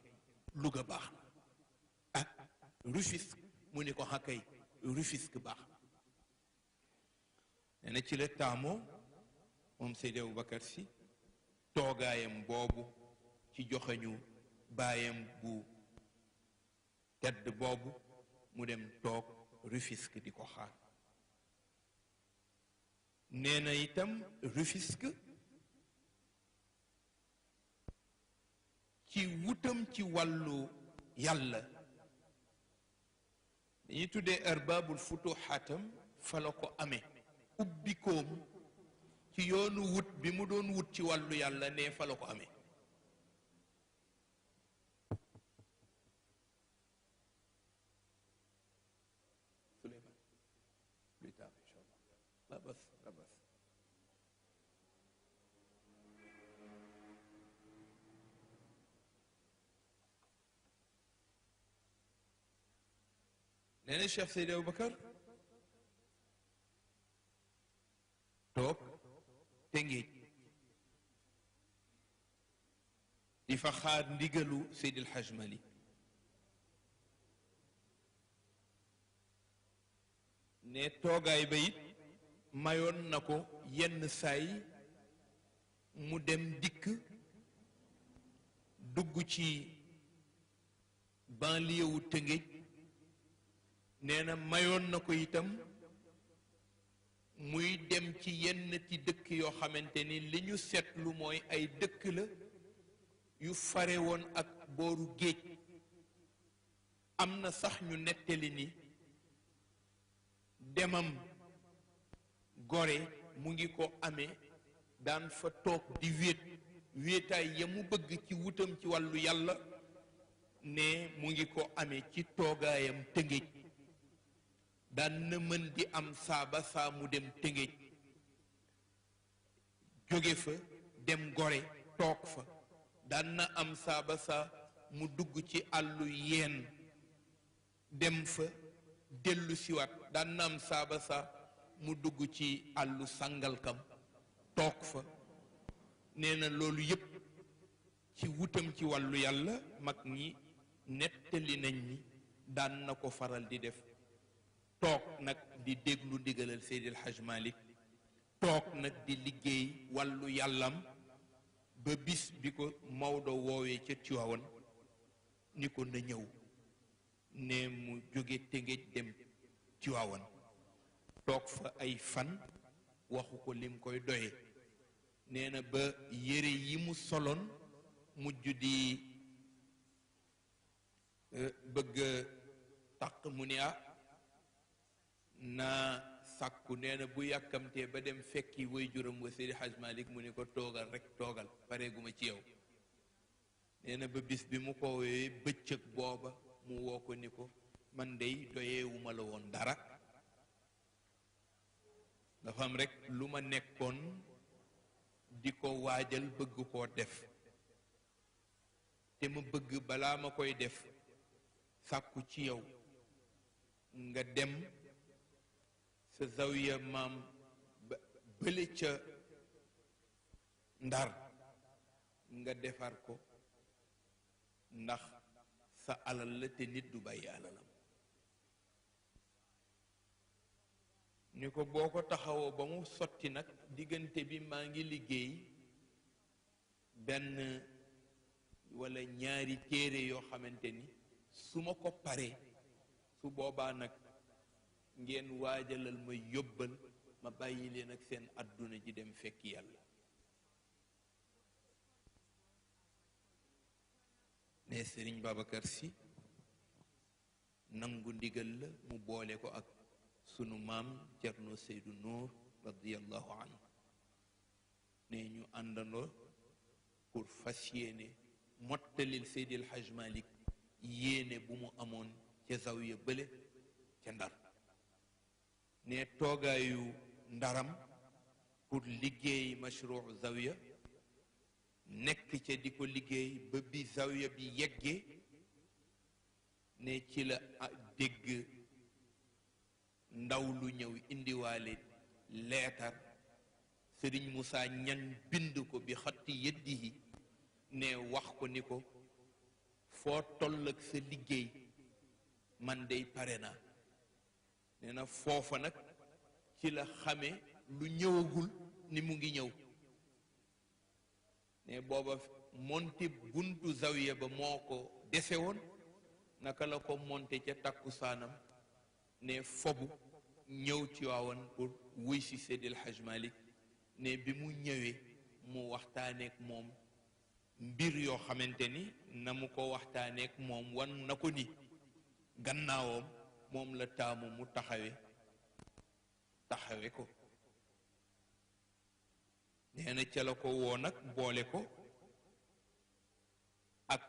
Louga baax na ah Rufisque mu ni ko aha kay Rufisque baax na nee na ci la taamoo moom Seydi Aboubacar Sy toogaayam boobu ci joxeñu baayam bu tedd boobu mu dem toog Rufisque di ko xaar nee na itam Rufisque ci wutam ci wàllu yàlla dañuy tuddee arbabul futuxaatam fa la ko amee ubbikoom ci yoonu wut bi mu doon wut ci wàllu yàlla ne fa la ko amee Suleyman plus tard inchallah la bas nee na Cheikh Seydi Aboubacar toog Tëngéej di fa xaar ndigalu Seydil Haj Malick ne toogaay ba it mayoon na ko yenn saay mu dem dikk dugg ci banlieue wu Tëngéej nee na mayoon na ko itam muy dem ci yenn ti dëkk yoo xamante ni li ñu seetlu mooy ay dëkk la yu fare woon ak booru géej am na sax ñu nettali ni demam Gorée mu ngi ko amee daan fa toog di wéetaay ya mu bëgg ci wutam ci wàllu yàlla ne mu ngi ko amee ci toogaayam Tëngéej daan na mën di am saaba saa mu dem Tëngéej jóge fa dem Gore toog fa daan na am saaba saa mu dugg ci àllu yeen dem fa dellu siwaat daan na am saaba saa mu dugg ci àllu Sàngalkam toog fa nee na loolu yépp ci wutam ci wàllu yàlla mag ñi nettali nañ ni daan na ko faral di def toog nag di déglu ndigalal Seydil Hajj Malik toog nag di liggéey wàllu yàllam ba bis bi ko Maodo woowee ca Tiwaawan ni ko na ñëw ne mu jóge Tëngéej dem Tiwaawan toog fa ay fan waxu ko lim koy doye nee na ba yére yi mu soloon mujj di bëgg taq mu ne naa sàkku nee na bu yàkkamtee ba dem fekki waajuram wa Seydi Hajj Malik mu ne ko toogal rek toogal pareeguma ci yow nee na ba bis bi mu ko woowee bëccëg booba mu woo ko ni ko man dey doyeewuma la woon dara dafa am rek lu ma nekkoon di ko waajal bëgg koo def te ma bëgg balaa ma koy def sàkku ci yow nga dem sa zawiya maam bële ca Ndar nga defar ko ndax sa alal la te nit du bàyyi alalam ni ko boo ko taxawoo ba mu sotti nag diggante bi maa ngi liggéey benn walla ñaari téere yoo xamante ni su ma ko paree su boobaa nag ngeen waajalal ma yóbbal ma bàyyi leen ak seen àdduna ji dem fekk yàlla ne Sëriñ Babacar Sy nangu ndigal la mu boole ko ak sunu maam Cerno Seydou Nour radiyallahu anhu ne ñu àndandoo pour fas yéene mottalil Seydil Hajj Malik yéene bu mu amoon ca zawiya bële ca Ndar ne toogaayu Ndaram pour liggéey mashruu zawiya nekk ca di ko liggéey ba bi zawiya bi yeggee ne ci la dégg ndaw lu ñëw indiwaale leetar Sëriñ Moussa Ñang bind ko bi xatti yeddihi ne wax ko ni ko foo toll ak sa liggéey man dey pare naa nee na foofa nag ci la xame lu ñëwagul ni mu ngi ñëw ne booba monte buntu zawiya ba moo ko dese woon naka la ko monte ca takkusaanam ne fobu ñëw ci waawoon pour wuy si Seydil Hajj Malik ne bi mu ñëwee mu waxtaaneek moom mbir yoo xamante ni na mu ko waxtaaneek moom wan na ko ni gannaawam moom la taamu mu taxawe ko nee na ca la ko woo nag boole ko ak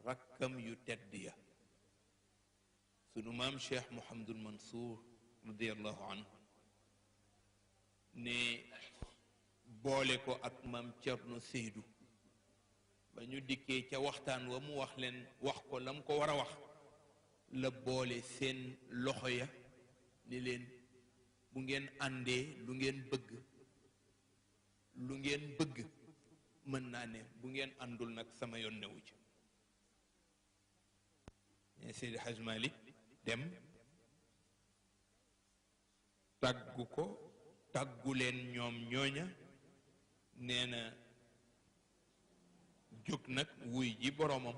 rakkam yu tedd ya sunu maam Cheikh Mouhamadul Mansour radiallahu anhu ne boole ko ak maam Cerno Seydou ba ñu dikkee ca waxtaan wa mu wax leen wax ko la mu ko war a wax la boole seen loxo ya ni leen bu ngeen àndee lu ngeen bëgg mën naa ne bu ngeen àndul nag sama yoon newu ci ne Seydi Hajj Malik dem tàggu ko tàggu leen ñoom ñooña nee na jóg nag wuy ji boroomam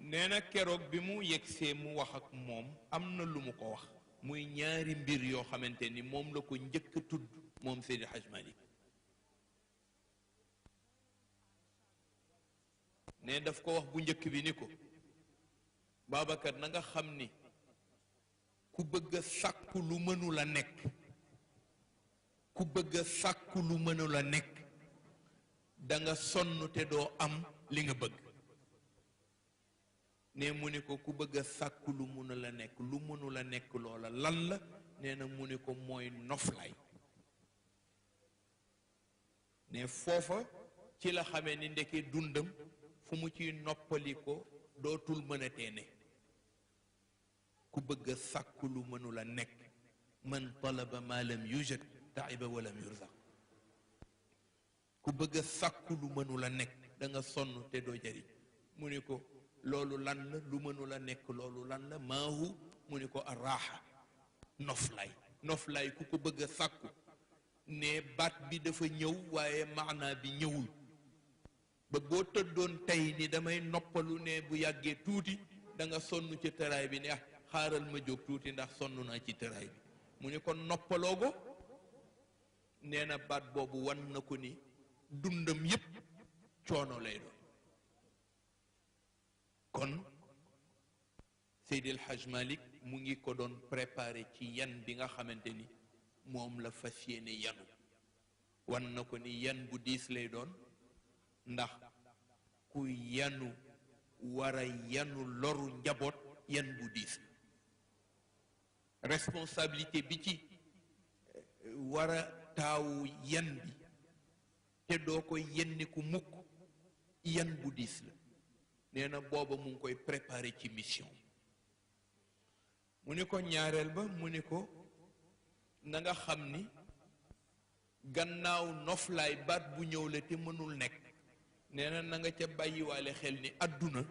nee na keroog bi mu yegsee mu wax ak moom am na lu mu ko wax muy ñaari mbir yoo xamante ni moom la ko njëkk a tudd moom Seydi Hajj Malik ne daf ko wax bu njëkk bi ni ko Babacar na nga xam ni ku bëgg a sàkku lu mënula nekk ku bëgg a sàkku lu mënula nekk da nga sonn te doo am li nga bëgg ne mu ni ko ku bëgg a sàkku lu mënula nekk lu mënula nekk loola lan la nee na mu ni ko mooy noflaay ne foofa ci la xamee ni ndeke dundam fu mu ciy noppali ko dootul mën a teene ku bëgg a sàkku lu mënula nekk man talaba ma lam yujad taiba walam yurzaq ku bëgg a sàkku lu mënula nekk da nga sonn te doo jariñ mu ni ko loolu lan la lu mënula nekk loolu lan la maahu mu ni ko araaxa noflaay ku ko bëgg a sàkku ne baat bi dafa ñëw waaye maanaa bi ñëwul ba boo tëddoon tey ni damay noppalu ne bu yàggee tuuti da nga sonn ci tëraay bi ne ah xaaral ma jóg tuuti ndax sonn naa ci tëraay bi mu ni ko noppaloo ko nee na baat boobu wan na ko ni dundam yépp coono lay doon kon Seydi El Hadj Malick mu ngi ko doon préparé ci yan bi nga xamante ni moom la fas yéene yanu wan na ko ni yan bu diis lay doon ndax ku yanu war a yanu loru njaboot yan bu diis responsabilité bi ci war a taawu yan bi te doo ko yenniku mukk yan bu diis la nee na booba mu ngi koy préparé ci mission mu ni ko ñaareel ba mu ni ko na nga xam ni gannaaw noflaay baat bu ñëw la te mënul nekk nee na nga ca bàyyiwaale xel ni àdduna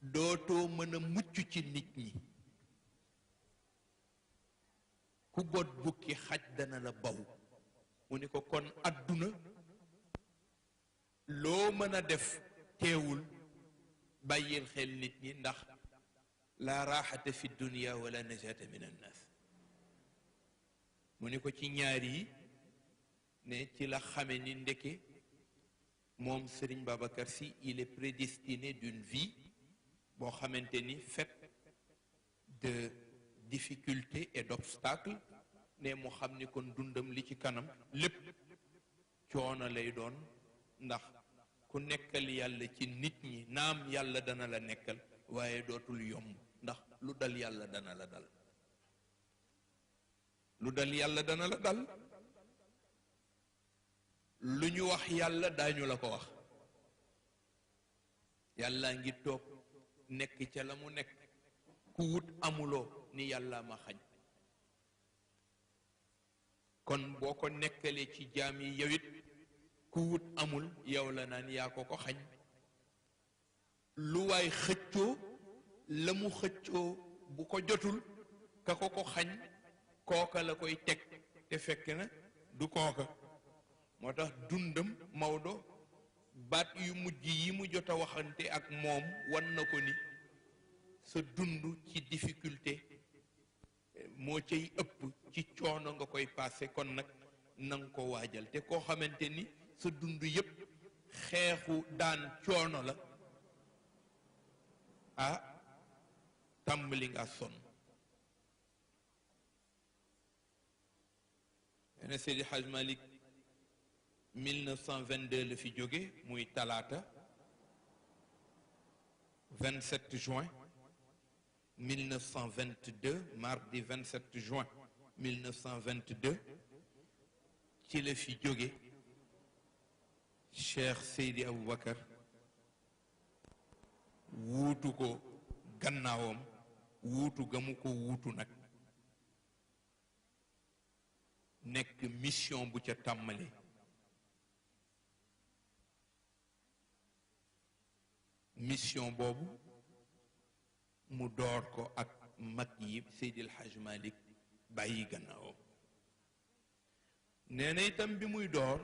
dootoo mën a mucc ci nit ñi ku bot bukki xaj dana la baw mu ni ko kon àdduna loo mën a def teewul bàyyil xel nit ñi ndax la raaxata fi dunia wala najata min annas mu ni ko ci ñaar yi ne ci la xame ni ndeke moom Serigne Babacar Sy il est prédestiné d'une vie boo xamante ni faite de difficultés et d'obstacles ne mu xam ni kon dundam li ci kanam lépp coono lay doon ndax ku nekkal yàlla ci nit ñi naam yàlla dana la nekkal waaye dootul yomb ndax lu dal yàlla dana la dal lu dal yàlla dana la dal lu ñu wax yàlla daañu la ko wax yàlla ngi toog nekk ca la mu nekk ku wut amuloo ni yàlla ma xañ kon boo ko nekkalee ci jaam yi yow it ku wut amul yow la naan yaa ko xañ lu waay xëccoo la mu xëccoo bu ko jotul ka ko xañ kooka la koy teg te fekk na du kooka moo tax dundam Maodo baat yu mujj yi mu jot a waxante ak moom wan na ko ni sa dund ci difficulté moo cay ëpp ci coono nga koy passé kon nag nanga ko waajal te koo xamante ni sa dund yépp xeexu daan coono la ah tàmbali nga sonn ene Seydi Hadj Malick 1922 la fi jóge muy talaata 27 juin 1922 mardi 27 juin 1922 ci la fi jóge Cheikh Seydi Aboubacar wuutu ko gannaawam wuutu ga mu ko wuutu nag nekk mission bu ca tàmmale mission boobu mu door ko ak mag yi Seydi El Hadj Malick bàyyi gannaawam nee na itam bi muy door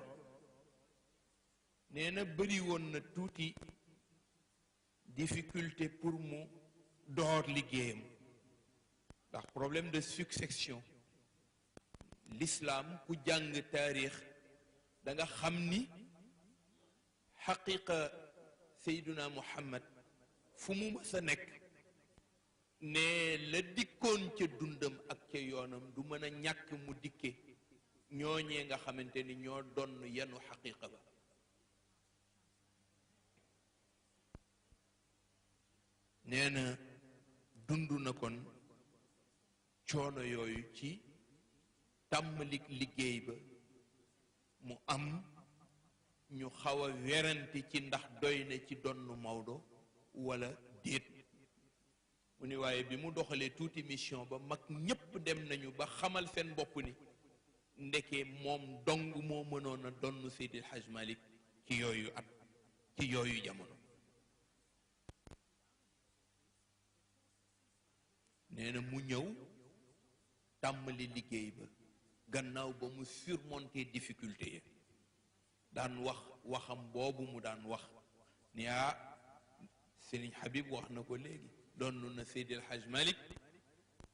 nee na bëri woon na tuuti difficulté pour mu door liggéeyam ndax problème de succession l'islam ku jàng taarix da nga xam ni xaqiqa Seyduna Muhammad fu mu mës a nekk ne la dikkoon ca dundam ak ca yoonam du mën a ñàkk mu dikke ñooñee nga xamante ni ñoo donn yanu xaqiqa ba nee na dund na kon coono yooyu ci tàmmalik liggéey ba mu am ñu xaw a werante ci ndax doy na ci donn Maodo wala déet mu ni waaye bi mu doxalee tuuti mission ba mag ñépp dem nañu ba xamal seen bopp ni ndeke moom dong moo mënoon a donn Seydil Hadj Malick ci yooyu at ci yooyu jamono nee na mu ñëw tàmmali liggéey ba gannaaw ba mu surmonter difficulté ya daan wax waxam boobu mu daan wax ni Sëriñ Habib wax na ko léegi donn na Seydil Hadj Malick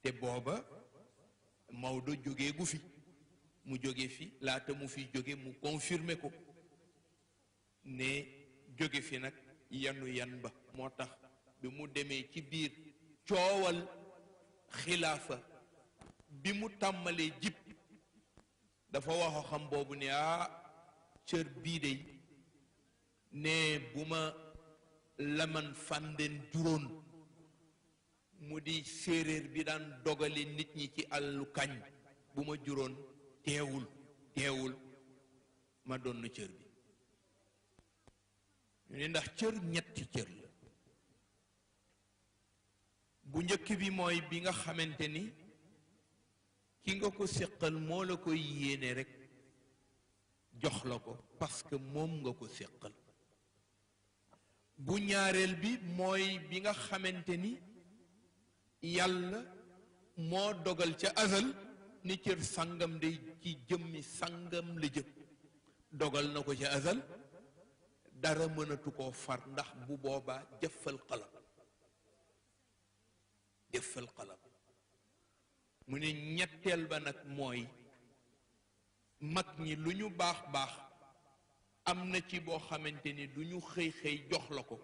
te booba Maodo jógee gu fi mu jóge fi laata mu fi jóge mu confirmer ko ne jóge fi nag yanu yan ba moo tax bi mu demee ci biir coowal xilaafa bi mu tàmmalee jib dafa waxo xam boobu ne cër bii de ne bu ma laman fànden juróon mu di séeréer bi daan dogale nit ñi ci àllu kañ bu ma juróon teewul ma doon cër bi ñu ne ndax cër ñetti cër la bu njëkk bi mooy bi nga xamante ni ki nga ko séqal moo la koy yéene rekk jox la ko parce que moom nga ko séqal bu ñaareel bi mooy bi nga xamante ni yàlla moo dogal ca azal ni cër sangam day ci jëmmi sangam la jëm dogal na ko ca azal dara mënatu koo far ndax bu boobaa jëfal qalam mu ne ñetteel ba nag mooy mag ñi lu ñu baax baax am na ci boo xamante ni du ñu xëy jox la ko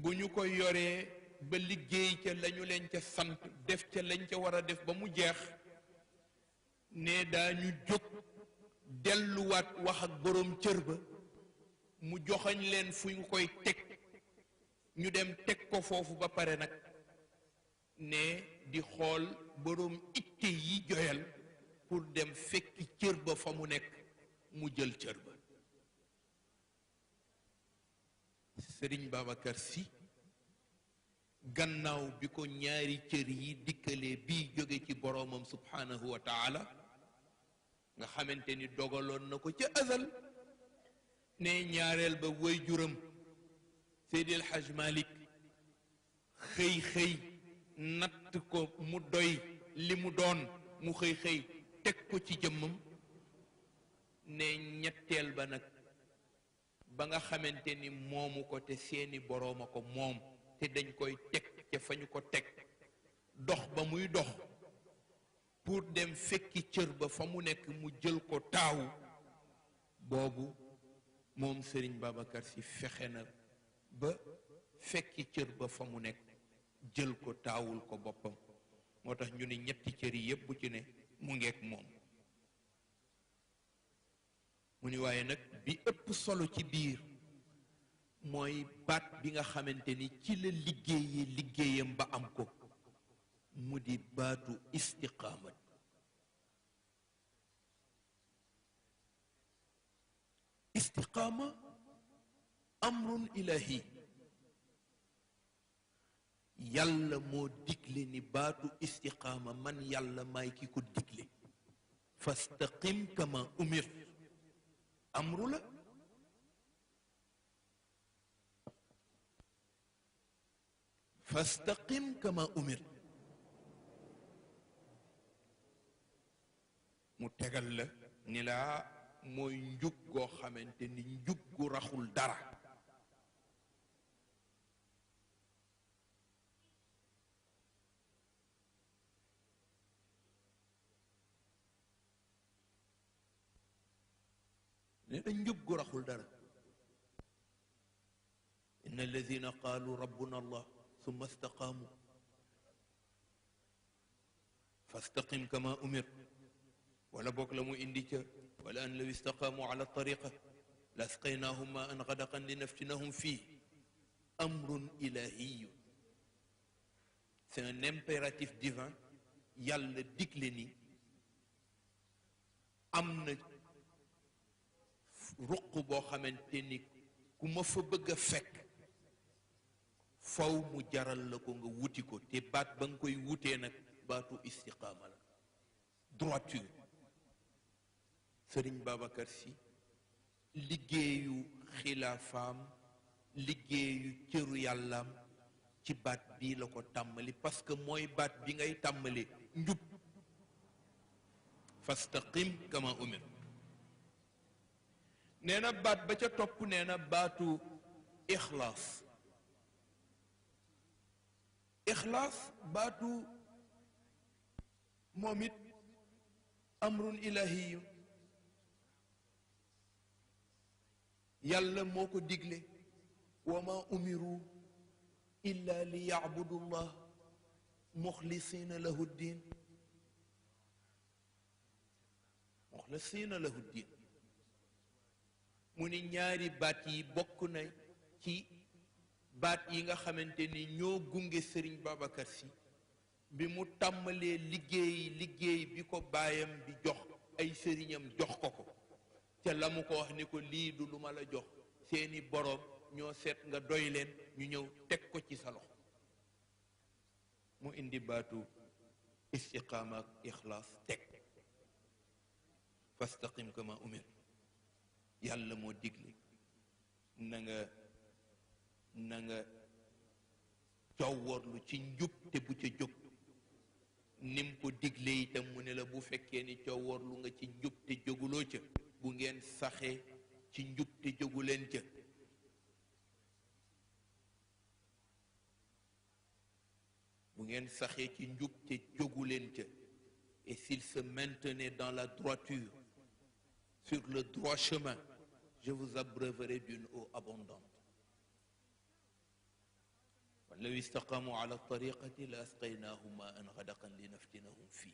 bu ñu ko yoree ba liggéey ca lañu leen ca sant def ca lañ ca war a def ba mu jeex ne daañu jóg delluwaat wax ak boroom cër ba mu joxañ leen fu ñu koy teg ñu dem teg ko foofu ba pare nag ne di xool boroom itte yi joyal pour dem fekki cër ba fa mu nekk mu jël cër ba Sëriñ Babacar Sy gannaaw bi ko ñaari cër yi dikkalee bii jóge ci boroomam subhanahu wa taala nga xamante ni dogaloon na ko ca azal ne ñaareel ba woy juram Seydil Hadj Malick xëy natt ko mu doy li mu doon mu xëy teg ko ci jëmmam ne ñetteel ba nag ba nga xamante ni moomu ko te seeni boroom a ko moom te dañ koy teg ca fa ñu ko teg dox ba muy dox pour dem fekki cër ba fa mu nekk mu jël ko taawu boobu moom Serigne Babacar Sy fexe na ba fekki cër ba fa mu nekk jël ko taawul ko boppam moo tax ñu ne ñetti cër yi yépp bu ci ne mu ngeek moom mu ni waaye nag bi ëpp solo ci biir mooy baat bi nga xamante ni ci la liggéeyam ba am ko mu di baatu istiqaamat istiqaama amrun ilahi yàlla moo digle ni baatu istiqaama man yàlla maay ki ko digle fastaqim kama umir amru la fastaqim kama umir mu tegal la ni laa mooy njub goo xamante ni njub gu raxul dara nee na njub gu raxul dara inna alladina qaalu rabbuna allah summa istaqaamu fastaqim kama umir wala bokk la mu indi ca wala an law istaqaamu ala tariqa la asqaynahum ma an gadaqan li naftinahum fii amrun ilahiyu. C'est un impératif divin. Yàlla digle ni am na ruq boo xamante ni ku ma fa bëgg a fekk faw mu jaral la ko nga wuti ko te baat ba nga koy wutee nag baatu istiqaama la, droiture. Sëriñ Babacar Sy liggéeyu xilaafaam, liggéeyu cëru yàllaam ci baat bii la ko tàmmali, parce que mooy baat bi ngay tàmmali njub. fastaqim kama umir. nee na baat ba ca topp nee na baatu ixlaas. ixlaas baatu moom it amrun ilahiyu. yàlla moo ko digle wa ma umiru illa li yacbudu llah muxlisina lahu ddin. muxlisina lahu ddin mu ni ñaari baat yi bokk na ci baat yi nga xamante ni ñoo gunge Sëriñ Babacar Sy bi mu tàmbalee liggéey bi ko baayam bi jox ay sëriñam jox ko ko ca la mu ko wax ni ko lii du lu ma la jox, seeni boroom ñoo seet nga doy leen ñu ñëw teg ko ci sa loxo. mu indi baatu istiqaama ak ixlaas teg. fastaqim kama umir. yàlla moo digle na nga cowworlu ci njub te bu ca jóg. nim ko digle itam mu ne la bu fekkee ni cowworlu nga ci njub te jóguloo ca bu ngeen saxee ci njub te jóguleen ca. bu ngeen saxee ci njub te jóguleen ca. et s'il se maintenait dans la droiture, sur le droit chemin, je vous abreuverai d'une eau abondante. law istaqaamu ala tariqati la asqaynahum ma'an ghadaqan linaftinahum fii.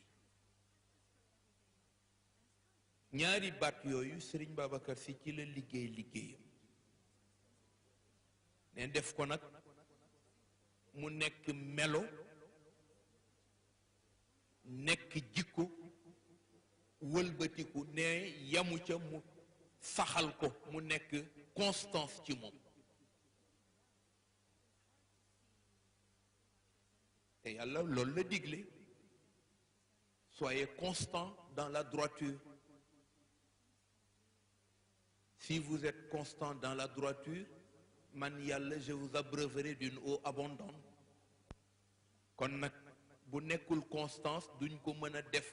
ñaari baat yooyu Sëriñ Babacar Sy ci la liggéeyam ne def ko nag mu nekk melo, nekk jikko, wëlbatiku ne yamu ca mu saxal ko mu nekk constance ci moom. te yàlla loolu la digle, soyez constant dans la droiture. Si vous êtes constant dans la droiture, man yàlla je vous abreuverai d'une eau abondante. kon nag bu nekkul constance duñ ko mën a def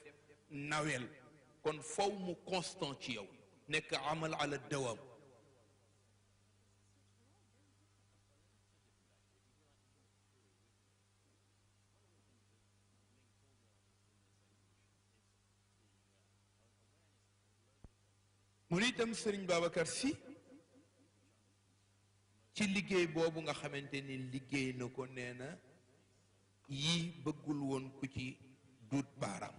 nawel, kon faw mu constant ci yow, nekk amal ala dawam. mu ni itam Sëriñ Babacar Sy ci liggéey boobu nga xamante ni liggéey na ko, nee na yii bëggul woon ku ci duut baaraam.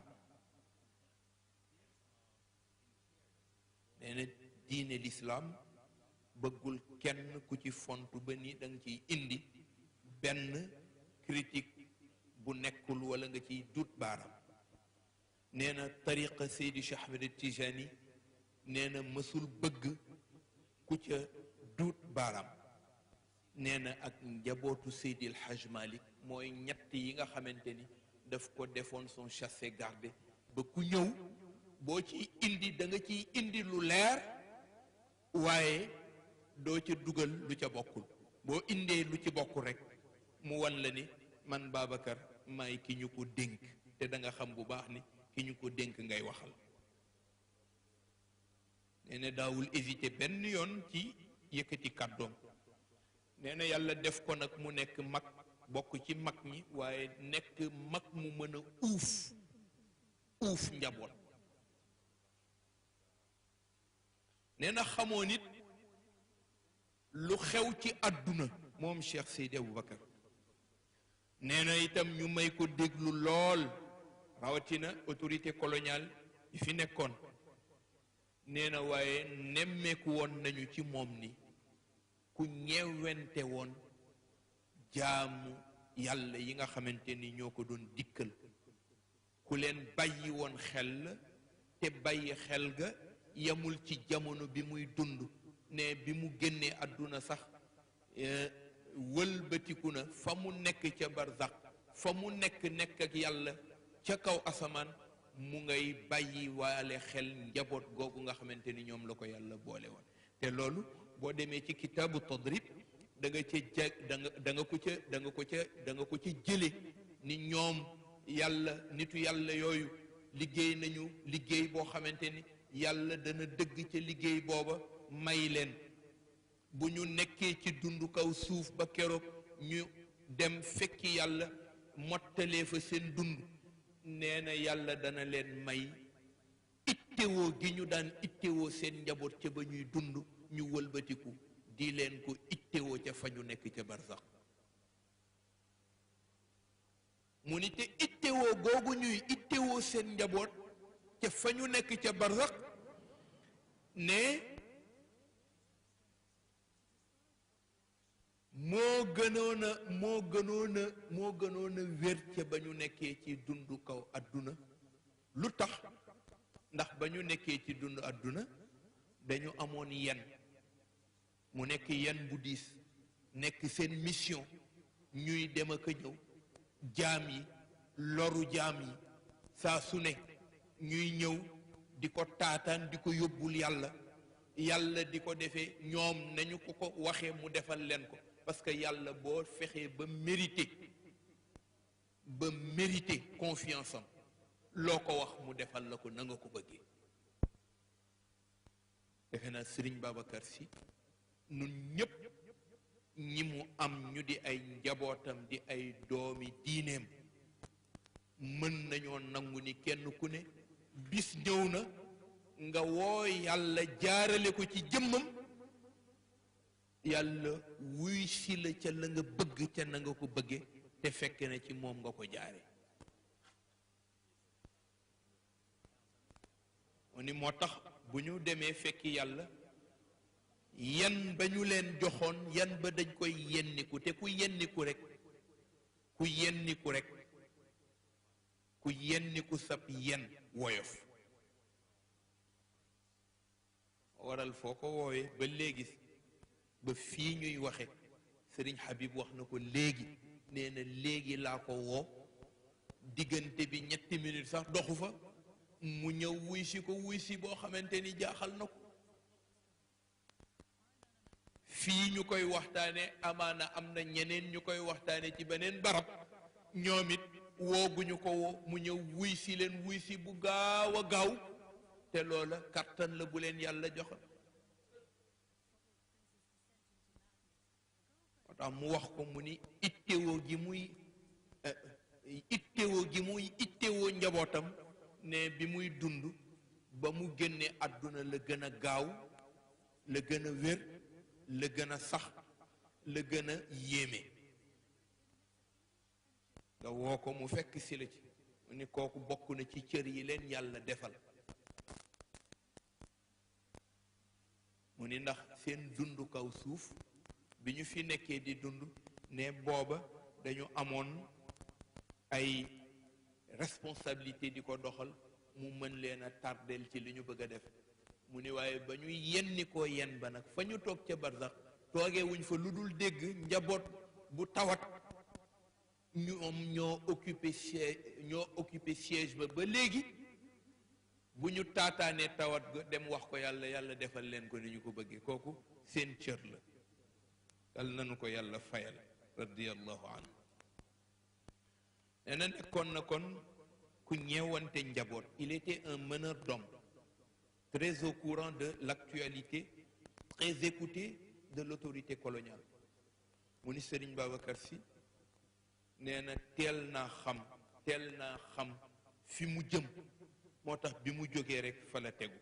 nee na diine l'islam bëggul kenn ku ci fontu ba ni da nga ciy indi benn critique bu nekkul wala nga ciy duut baaraam. nee na tariqa Seydi Cheikh Ahmed Tijani nee na mësul bëgg ku ca duut baaraam. nee na ak njabootu Seydi El Hadj Malick mooy ñett yi nga xamante ni daf ko defoon son chassé gardé ba ku ñëw boo ciy indi da nga ciy indi lu leer waaye doo ca dugal lu ca bokkul. boo indee lu ci bokkul rek mu wan la ni man Babacar maay ki ñu ko dénk, te da nga xam bu baax ni ki ñu ko dénk ngay waxal. nee na daawul hésiter benn yoon ci yëkkati kàddoom. nee na yàlla def ko nag mu nekk mag, bokk ci mag ñi, waaye nekk mag mu mën a uuf njaboot. nee na xamoo nit lu xew ci àdduna moom Cheikh Seydi Aboubacar. nee na itam ñu may ko déglu lool rawatina autorité coloniale yi fi nekkoon nee na waaye nemmeeku woon nañu ci moom ni ku ñeewente woon jaamu yàlla yi nga xamante ni ñoo ko doon dikkal ku leen bàyyi woon xel te bàyyi xel ga yamul ci jamono bi muy dund ne bi mu génnee àdduna sax wëlbatiku na fa mu nekk ca barzak fa mu nekk ak yàlla ca kaw asamaan mu ngay bàyyi waale xel njaboot googu nga xamante ni ñoom la ko yàlla boole woon te loolu boo demee ci kitaabu tadrib da nga ca da nga ko ca jële ni ñoom yàlla nitu yàlla yooyu liggéey nañu liggéey boo xamante ni yàlla dana dëgg ca liggéey booba may leen bu ñu nekkee ci dund kaw suuf ba keroog ñu dem fekki yàlla mottalee fa seen dund nee na yàlla dana leen may ittewoo gi ñu daan ittewoo seen njaboot ca ba ñuy dund ñu wëlbatiku di leen ko ittewoo ca fa ñu nekk ca barsax mu ni te ittewoo googu ñuy ittewoo seen njaboot ca fa ñu nekk ca barsax ne moo gënoon a wér ca ba ñu nekkee ci dundu kaw àdduna lu tax ndax ba ñu nekkee ci dundu àdduna dañu amoon yen mu nekk yen bu diis nekk seen mission ñuy dem ak a ñëw jaam yi loru jaam yi saa su ne ñuy ñëw di ko taataan di ko yóbbul yàlla yàlla di ko defee ñoom nañu ko waxee mu defal leen ko parce que yàlla boo fexee ba mérité confiance am loo ko wax mu defal la ko na nga ko bëggee defe naa Sëriñ Babacar Sy nun ñépp ñi mu am ñu di ay njabootam di ay doomi diineem mën nañoo nangu ni kenn ku ne bis ñëw na nga woo yàlla jaarale ko ci jëmmam yàlla wuy si la ca la nga bëgg ca na nga ko bëgge te fekk na ci moom nga ko jaare mu ni moo tax bu ñu demee fekki yàlla yan ba ñu leen joxoon yan ba dañ koy yenniku te ku yenniku sab yen woyof waral foo ko woowee ba léegi ba fii ñuy waxe Sëriñ Habib wax na ko léegi nee na léegi laa ko woo diggante bi 3 minutes sax doxu fa mu ñëw wuy si ko wuy si boo xamante ni jaaxal na ko fii ñu koy waxtaane amaana am na ñeneen ñu koy waxtaane ci beneen barab ñoom it wooguñu ko woo mu ñëw wuy si leen wuy si bu gaaw a gaaw te loola kattan la bu leen yàlla jox moo tax mu wax ko mu ni ittewoo gi muy ittewoo njabootam ne bi muy dund ba mu génne àdduna la gën a gaaw la gën a wér la gën a sax la gën a yéeme nga woo ko mu fekk si la ci mu ni kooku bokk na ci cër yi leen yàlla defal mu ni ndax seen dund kaw suuf bi ñu fi nekkee di dund ne booba dañu amoon ay responsabilité di ko doxal mu mën leen a tardeel ci li ñu bëgg a def mu ni waaye ba ñu yenni koo yen ba nag fa ñu toog ca barsax toogee wuñ fa lu dul dégg njaboot bu tawat ñoo occupé siège ba léegi bu ñu taataanee tawat ga dem wax ko yàlla defal leen ko ni ñu ko bëggee kooku seen cër la yal nañu ko yàlla fayal radiyallahu anhu nee na nekkoon na kon ku ñeewante njaboot il était un meneur d'hommes très au courant de l'actualité très écouté de l'autorité coloniale mu ni Sëriñ Babacar Sy nee na teel naa xam fi mu jëm moo tax bi mu jógee rekk fa la tegu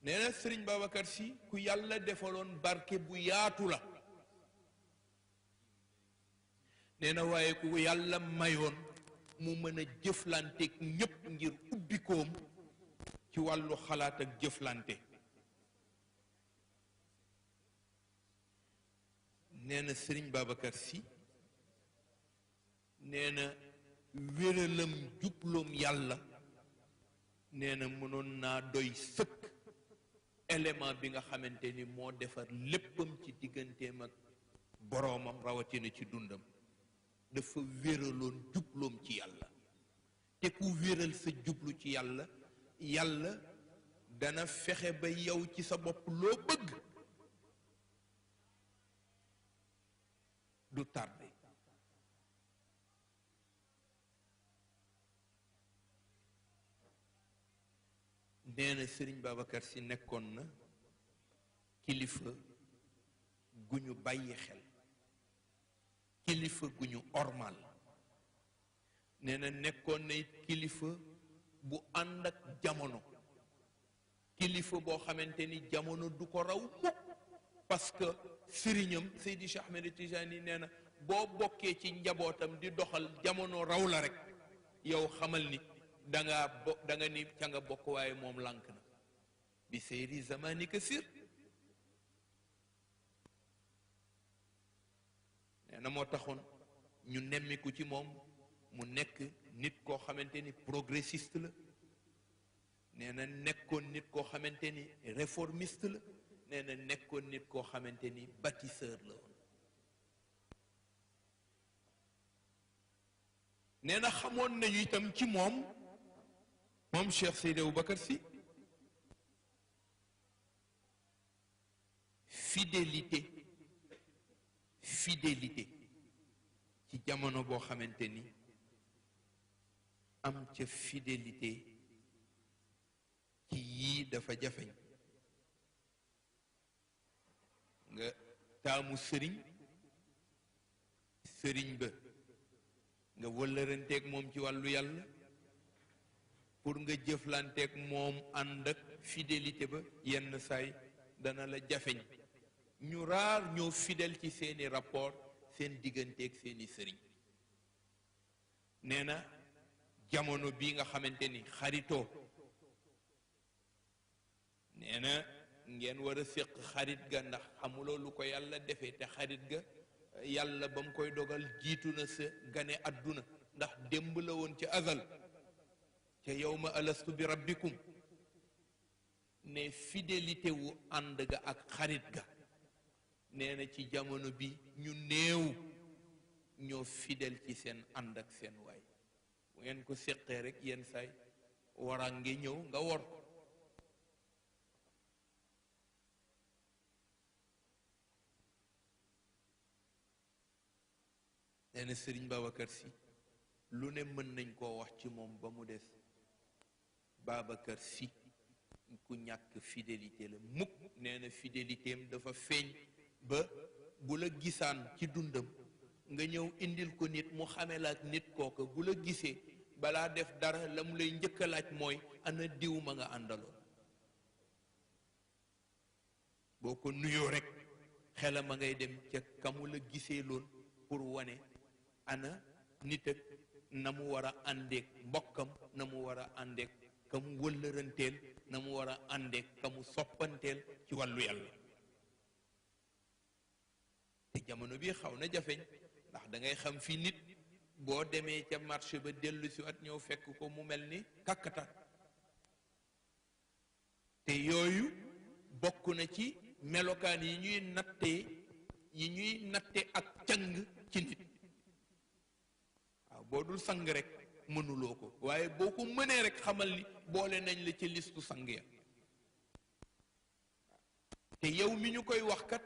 nee na Sëriñ Babacar Sy ku yàlla defaloon barke bu yaatu la nee na waaye ku yàlla mayoon mu mën a jëflanteeg ñépp ngir ubbikoom ci wàllu xalaat ak jëflante. nee na Sëriñ Babacar Sy nee na wéralam jubloom yàlla nee na mënoon naa doy sëkk élément bi nga xamante ni moo defar léppam ci digganteem ak boroomam rawatina ci dundam. dafa wéraloon jubloom ci yàlla te ku wéral sa jublu ci yàlla yàlla dana fexe ba yow ci sa bopp loo bëgg du tardé. nee na Sëriñ Babacar Sy nekkoon na kilifa gu ñu bàyyi xel, kilifa gu ñu ormal. nee na nekkoon na it kilifa bu ànd ak jamono, kilifa boo xamante ni jamono du ko raw mukk, parce que sëriñam Seydi Cheikh Ahmed Tijani nee na boo bokkee ci njabootam di doxal jamono raw la rek yow xamal ni da nga ni ca nga bokk, waaye moom lànk na. bi seyri zamani kasir. nee na moo taxoon ñu nemmiku ci moom mu nekk nit koo xamante ni progressiste la. nee na nekkoon nit koo xamante ni réformiste la. nee na nekkoon nit koo xamante ni bâtisseur la woon. nee na xamoon nañu itam ci moom Cheikh Seydi Aboubacar Sy fidélité ci jamono boo xamante ni am ca fidélité ci yii dafa jafeñ. nga taamu sëriñ ba nga wëllëranteeg moom ci wàllu yàlla, pour nga jëflanteeg moom ànd ak fidélité ba yenn saay dana la jafeñ. ñu raar ñoo fidèle ci seeni rapport seen digganteeg seeni sëriñ. nee na jamono bii nga xamante ni xaritoo, nee na ngeen war a séq xarit ga, ndax xamuloo lu ko yàlla defee, te xarit ga yàlla ba mu koy dogal jiitu na sa gane àdduna, ndax démb la woon ci azal ca yawma alastu bi rabbikum. ne fidélité wu ànd ga ak xarit ga nee na ci jamono bi ñu néew ñoo fidèle ci seen ànd ak seen waay. bu ngeen ko séqee rek yenn saay warange ñëw nga wor ko. nee na Sëriñ Babacar Sy lu ne mën nañ koo wax ci moom ba mu des Babacar Sy ku ñàkk fidélité la mukk. nee na fidélité am dafa feeñ ba bu la gisaan ci dundam nga ñëw indil ko nit mu xame la ak nit kooka, bu la gisee balaa def dara la mu lay njëkk a laaj mooy ana diw ma nga àndaloon. boo ko nuyoo rek xelam a ngay dem ca kamu la gisee loon pour wane ana nit ak na mu war a àndeek mbokkam, na mu war a àndeek ka mu wëllëranteel, na mu war a àndeek ka mu soppanteel ci wàllu yàlla. te jamono bi xaw na jafeñ, ndax da ngay xam fi nit boo demee ca marché ba dellu si at ñëw fekk ko mu mel ni kàkkatar. te yooyu bokk na ci melokaan yi ñuy natte ak càng ci nit. waaw boo dul sang rek mënuloo ko, waaye boo ko mënee rek xamal ni boole nañ la ci listu sang ya. te yow mi ñu koy wax kat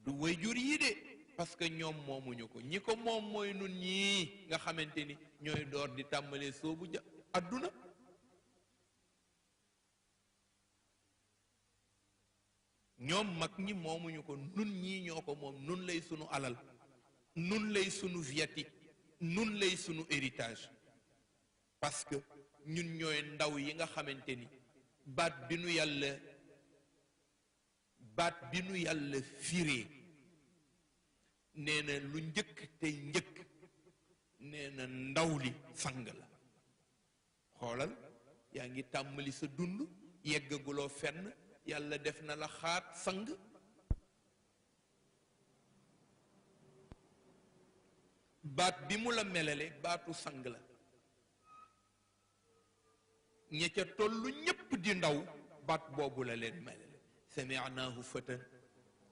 du waajur yi de, parce que ñoom moomuñu ko. ñi ko moom mooy nun ñii nga xamante ni ñooy door di tàmbalee soobu àdduna. ñoom mag ñi moomuñu ko, nun ñii ñoo ko moom. nun lay sunu alal, nun lay sunu viatique, nun lay sunu héritage. parce que ñun ñooy ndaw yi nga xamante ni baat bi nu yàlla firee nee na lu njëkk tey njëkk nee na ndaw li sang la. xoolal yaa ngi tàmmali sa dund yeggaguloo fenn yàlla def na la xaat sang. baat bi mu la melale baatu sang la. ña ca tollu ñépp di ndaw baat boobu la leen melale. sami'naahu fatan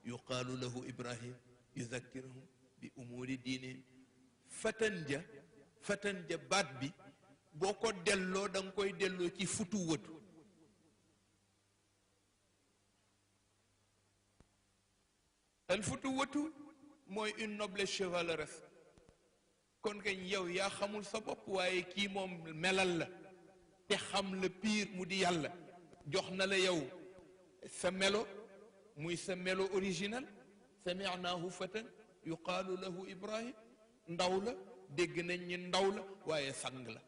yuqaalu lahu ibrahim yuzakkiruhum bi umuuri diinihim. fatan ja baat bi boo ko delloo da nga koy delloo ci futu wëtu. al futu wëtu mooy une noblesse chevaleresque. kon kañ yow yaa xamul sa bopp waaye kii moom melal la te xam la piir mu di yàlla jox na la yow sa melo muy sa melo original. sami'naahu fatan yuqaalu lahu ibrahim. ndaw la dégg nañ ñi ndaw la waaye sang la.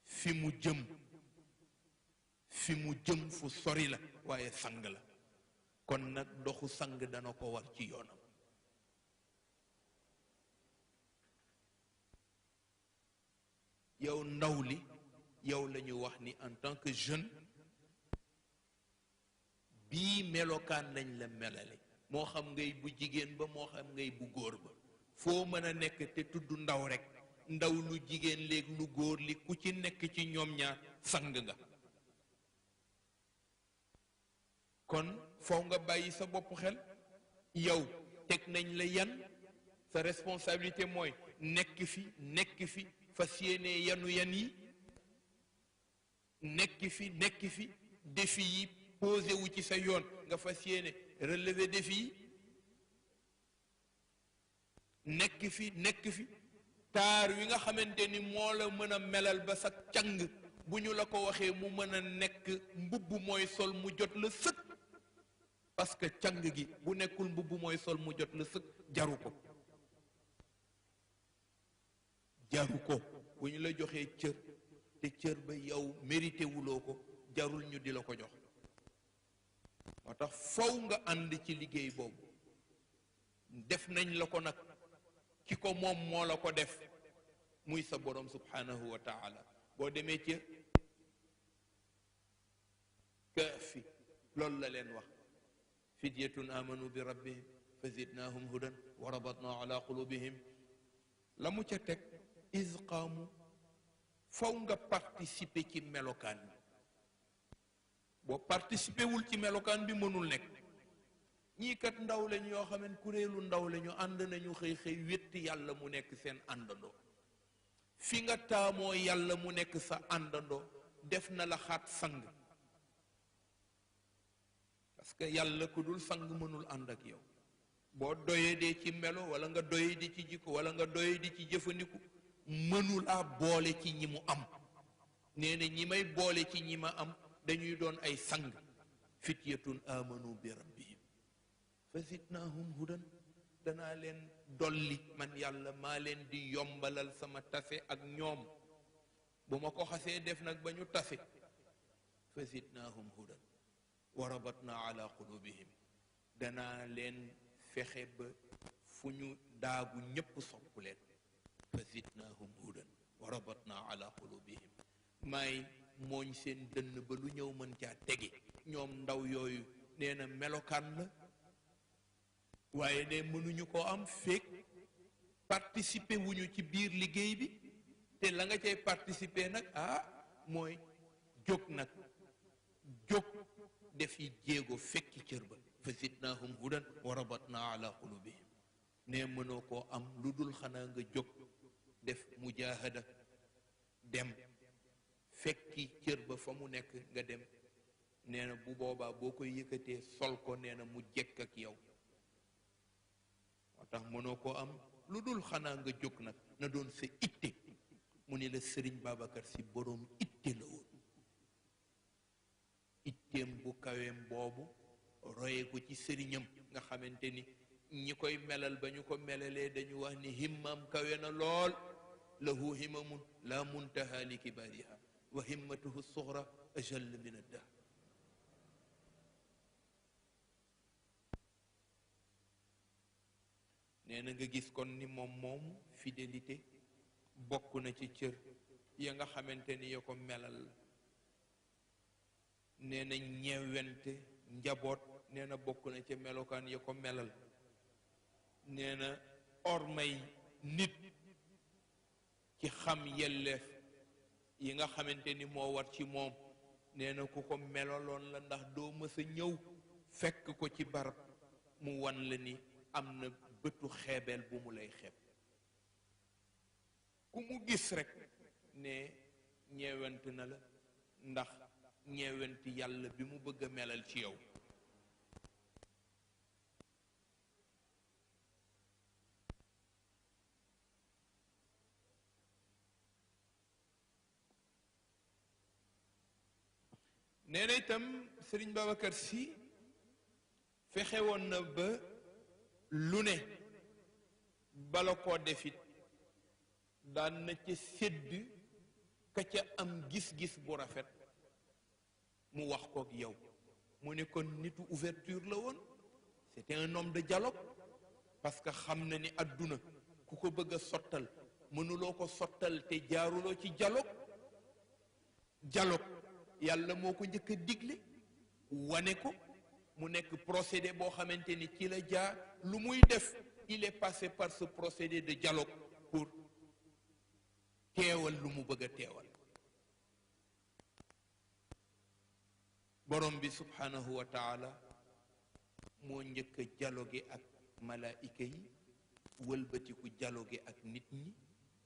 fi mu jëm fu sori la waaye sang la. kon nag doxu sang dana ko war ci yoonam. yow ndaw li yow la ñu wax ni en tant que jeune bii melokaan lañ la melale. moo xam ngay bu jigéen ba moo xam ngay bu góor ba foo mën a nekk te tudd ndaw rekk ndaw lu jigéen léeg lu góor li ku ci nekk ci ñoom ñaar sang nga. kon foo nga bàyyi sa bopp xel. yow teg nañ la yan sa responsabilité mooy nekk fi fas yéene yanu yan yi. nekk fi défi yi posé wu ci sa yoon nga fas yéene relever défi yi. nekk fi taar wi nga xamante ni moo la mën a melal ba sa càng bu ñu la ko waxee mu mën a nekk mbubb mooy sol mu jot la sëkk. parce que càng gi bu nekkul mbubb mooy sol mu jot la sëkk jaru ko bu ñu la joxee cër te cër ba yow mérité wuloo ko jarul ñu di la ko jox. moo tax faw nga ànd ci liggéey boobu. def nañ la ko nag ki ko moom moo la ko def muy sa borom subhanahu wa taala. boo demee ca Kahfi loolu la leen wax. fidyatun amanu bi rabbihim fa zidnaahum hudan wa rabatna ala qulubihim. la mu ca teg iz qaamu faw nga participer ci melokaan bi. boo participer wul ci melokaan bi mënul nekk. ñii kat ndaw lañ yoo xam ne kuréelu ndaw lañu ànd nañu xëy wétti yàlla mu nekk seen àndandoo. fi nga taamoo yàlla mu nekk sa àndandoo def na la xaat sang. parce que yàlla ku dul sang mënul ànd ak yow. boo doyee dee ci melo wala nga doyee di ci jikko wala nga doyee di ci jëfandiku mënul a boole ci ñi mu am. nee na ñi may boole ci ñi ma am dañuy doon ay sang. fityatun amanu bi rabbihim fa zidnaahum hudan. danaa leen dolli man yàlla maa leen di yombalal sama tase ak ñoom. bu ma ko xasee def nag ba ñu tase fa zidnaahum hudan wa rabatna ala qulubihim. danaa leen fexe ba fu ñu daagu ñépp sopp leen. fa zidnaahum hudan wa rabatna ala qulubihim. maay mooñ seen dënn ba lu ñëw mën caa tege. ñoom ndaw yooyu nee na melokaan la waaye ne mënuñu ko am fekk participer wuñu ci biir liggéey bi. te la nga cay participer nag mooy jóg def yi jéego fekki cër ba. fa zidnaahum hudan wa rabatna ala qulubihim. ne mënoo koo am lu dul xanaa nga jóg def mujaahada dem fekki cër ba fa mu nekk nga dem. nee na bu boobaa boo koy yëkkatee sol ko nee na mu jekk ak yow. moo tax mënoo koo am lu dul xanaa nga jóg nag na doon sa itte. mu ni la sëriñ Babacar si boroom itte la woon. itteem bu kaweem boobu roye ko ci sëriñam nga xamante ni ñi koy melal ba ñu ko melalee dañu wax ni himmam kawe na lool. lahu himamun la muntaha li kibariha wa himmatuhu suxra ajal min addahr. nee na nga gis kon ni moom fidélité bokk na ci cër ya nga xamante ni ya ko melal. nee na ñeewente njaboot nee na bokk na ci melokaan ya ko melal. nee na ormay nit ci xam yelleef yi nga xamante ni moo war ci moom. nee na ku ko melaloon la, ndax doo mës a ñëw fekk ko ci barab mu wan la ni am na bëtu xeebeel bu mu lay xeeb. ku mu gis rekk ne ñeewent na la, ndax ñeewent yàlla bi mu bëgg a melal ci yow. nee na itam Sëriñ Babacar Sy fexe woon na ba lu ne bala koo defit daan na ca sédd ka ca am gis-gis bu rafet mu wax kook yow. mu ne kon nitu ouverture la woon. c'était un homme de dialogue, parce que xam na ni àdduna ku ko bëgg a sottal mënuloo ko sottal te jaaruloo ci dialogue. dialogue yàlla moo ko njëkk a digle wane ko mu nekk procédé boo xamante ni ci la jaar. lu muy def il est passé par ce procédé de dialogue pour teewal lu mu bëgg a teewal. borom bi subhanahu wa taala moo njëkk a dialogué ak malaayika yi, wëlbatiku dialogué ak nit ñi,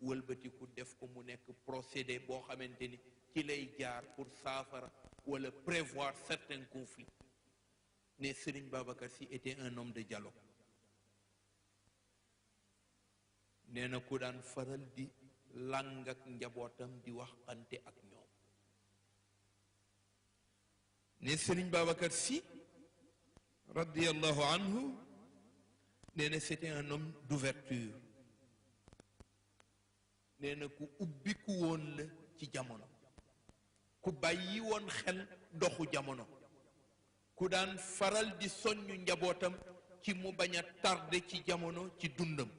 wëlbatiku def ko mu nekk procédé boo xamante ni ci lay jaar pour saafara wala prévoir certains conflits. ne Serigne Babacar Sy était un homme de dialogue. nee na ku daan faral di làng ak njabootam di waxante ak ñoom. ne Serigne Babacar Sy radiyallahu anhu nee na c'était un homme d'ouverture. nee na ku ubbiku woon la ci jamono, ku bàyyi woon xel doxu jamono, ku daan faral di soññu njabootam ci mu bañ a tardé ci jamono ci dundam.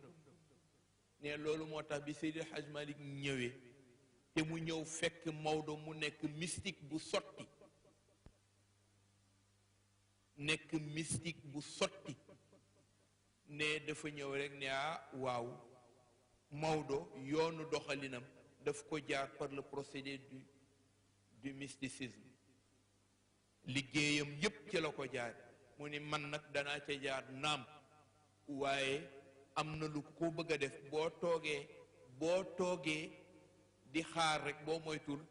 ne loolu moo tax bi Seydi El Hadj Malick ñëwee te mu ñëw fekk Maodo mu nekk mystique bu sotti, nekk mystique bu sotti, ne dafa ñëw rek ne waaw Maodo yoonu doxalinam daf ko jaar par le procédé du mysticisme. liggéeyam yépp ci la ko jaar. mu ni man nag danaa ca jaar naam, waaye am na lu ko bëgg a def. boo toogee di xaar rek boo moytul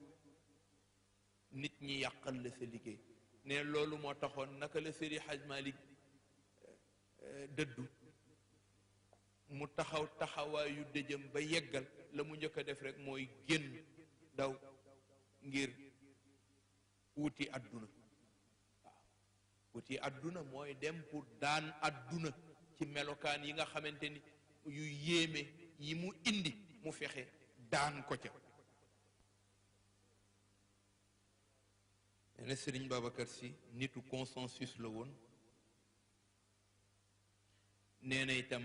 nit ñi yàqal la sa liggéey. ne loolu moo taxoon naka la Seydi Hadj Malick dëddu mu taxaw taxawaayu dëjëm ba yeggal, la mu njëkk a def rek mooy génn daw ngir wuti àdduna. wuti àdduna mooy dem pour daan àdduna ci melokaan yi nga xamante ni yu yéeme yi mu indi, mu fexe daan ko ca. nee na Serigne Babacar Sy nitu consensus la woon. nee na itam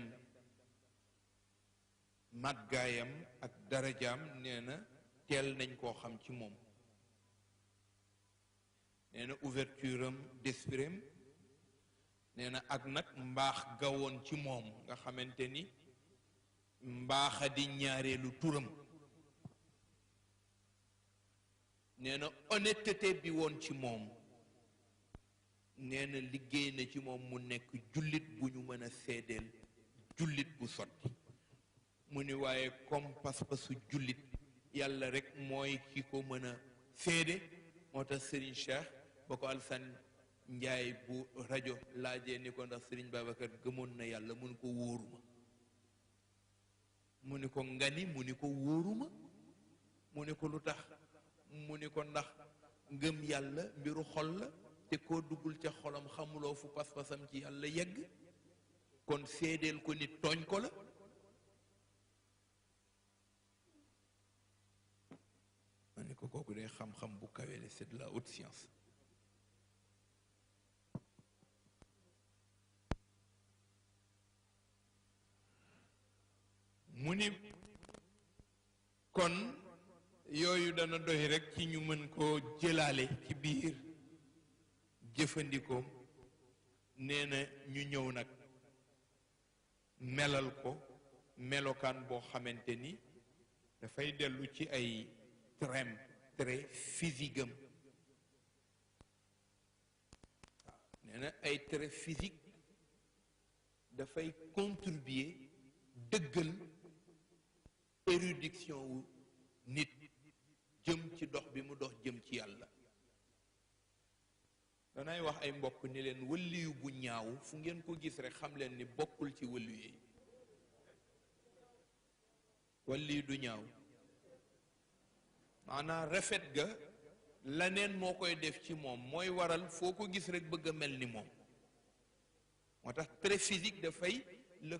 màggaayam ak darajaam nee na teel nañ koo xam ci moom. nee na ouverture am d'esprit nee na ak nag mbaax gawoon ci moom nga xamante ni mbaaxa di ñaareelu turam. nee na honnêteté bi woon ci moom. nee na liggéey na ci moom mu nekk jullit bu ñu mën a seedeel, jullit bu sotti. mu ni waaye comme pas-pasu jullit yàlla rek mooy ki ko mën a seede. moo tax Serigne Cheikh ba ko Alsan Njaay bu rajo laajee ni ko ndax Serigne Babacar gëmoon na yàlla, mu ni ko wóoruma. mu ni ko ngani, mu ni ko wóoruma. mu ni ko lu tax, mu ni ko ndax ngëm yàlla mbiru xol la, te koo duggul ca xolam xamuloo fu pas-pasam ci yàlla yegg. kon seedeel ko nit tooñ ko la. ma ni ko kooku dee xam-xam bu kawele, c'est de la haute science. ni kon yooyu dana doy rekk ci ñu mën koo jëlaale ci biir jëfandikoom. nee na ñu ñëw nag melal ko melokaan boo xamante ni dafay dellu ci ay trait physique am. nee na ay trait physique dafay contribuer dëggal érudition wu nit jëm ci dox bi mu dox jëm ci yàlla. danay wax ay mbokk ni leen wëliyu bu ñaaw fu ngeen ko gis rek xam leen ni bokkul ci wëliyu yi. wëliyu du ñaaw maanaam rafet ga laneen moo koy def ci moom mooy waral foo ko gis rek bëgg a mel ni moom. moo tax trait physique dafay le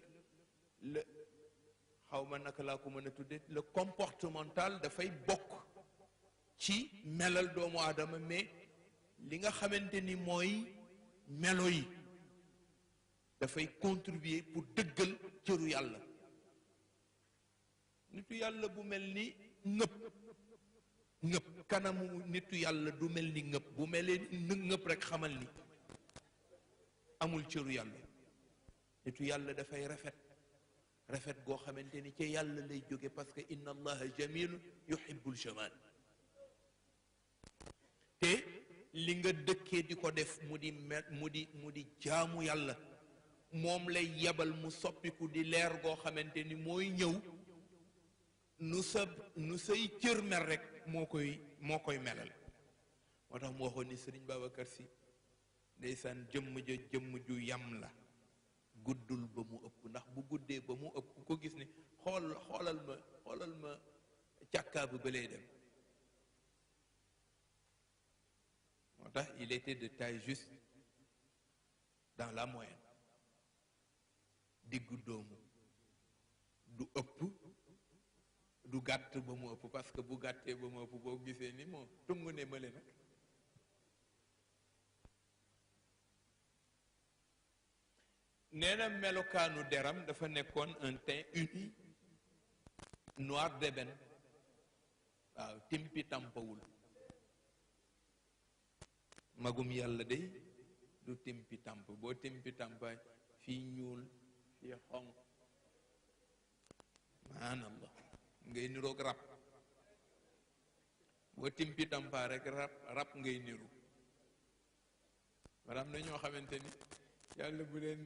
xaw ma naka laa ko mën a tudde le comportemental dafay bokk ci melal doomu aadama. mais li nga xamante ni mooy melo yi dafay contribuer pour dëggal cëru yàlla. nitu yàlla bu mel ni ngëpp kanamu nitu yàlla du mel ni ngëpp. bu melee ni ngëpp rek xamal ni amul cëru yàlla. nitu yàlla dafay rafet goo xamante ni ca yàlla lay jóge parce que inna allaha jamilun yuhibbul jamal. te li nga dëkkee di ko def mu di jaamu yàlla moom lay yebal mu soppiku di leer goo xamante ni mooy ñëw nu say cër mel rek moo koy melal. moo tax mu waxoon ni Sëriñ Babacar Si ndeysaan jëmm ju yam la guddul ba mu ëpp. ndax bu guddee ba mu ëpp ku ko gis ni xoolal ma càkkaabu ba lay dem. moo tax il était de taille juste dans la moyenne. diggu doomu du ëpp du gàtt ba mu ëpp parce que bu gàttee ba mu ëpp boo gisee ni moom tungu ne mële nag. nee na melokaanu deram dafa nekkoon un teint uni noir d'ébène. waaw timpi tàmpawul. magum yàlla day du timpi tàmp. boo timpi tàmpaay fii ñuul fii xonq maanallah ngay niroog rab. boo timpi tàmpaa rek rab ngay niru. maanaam na ñoo xamante ni yàlla bu leen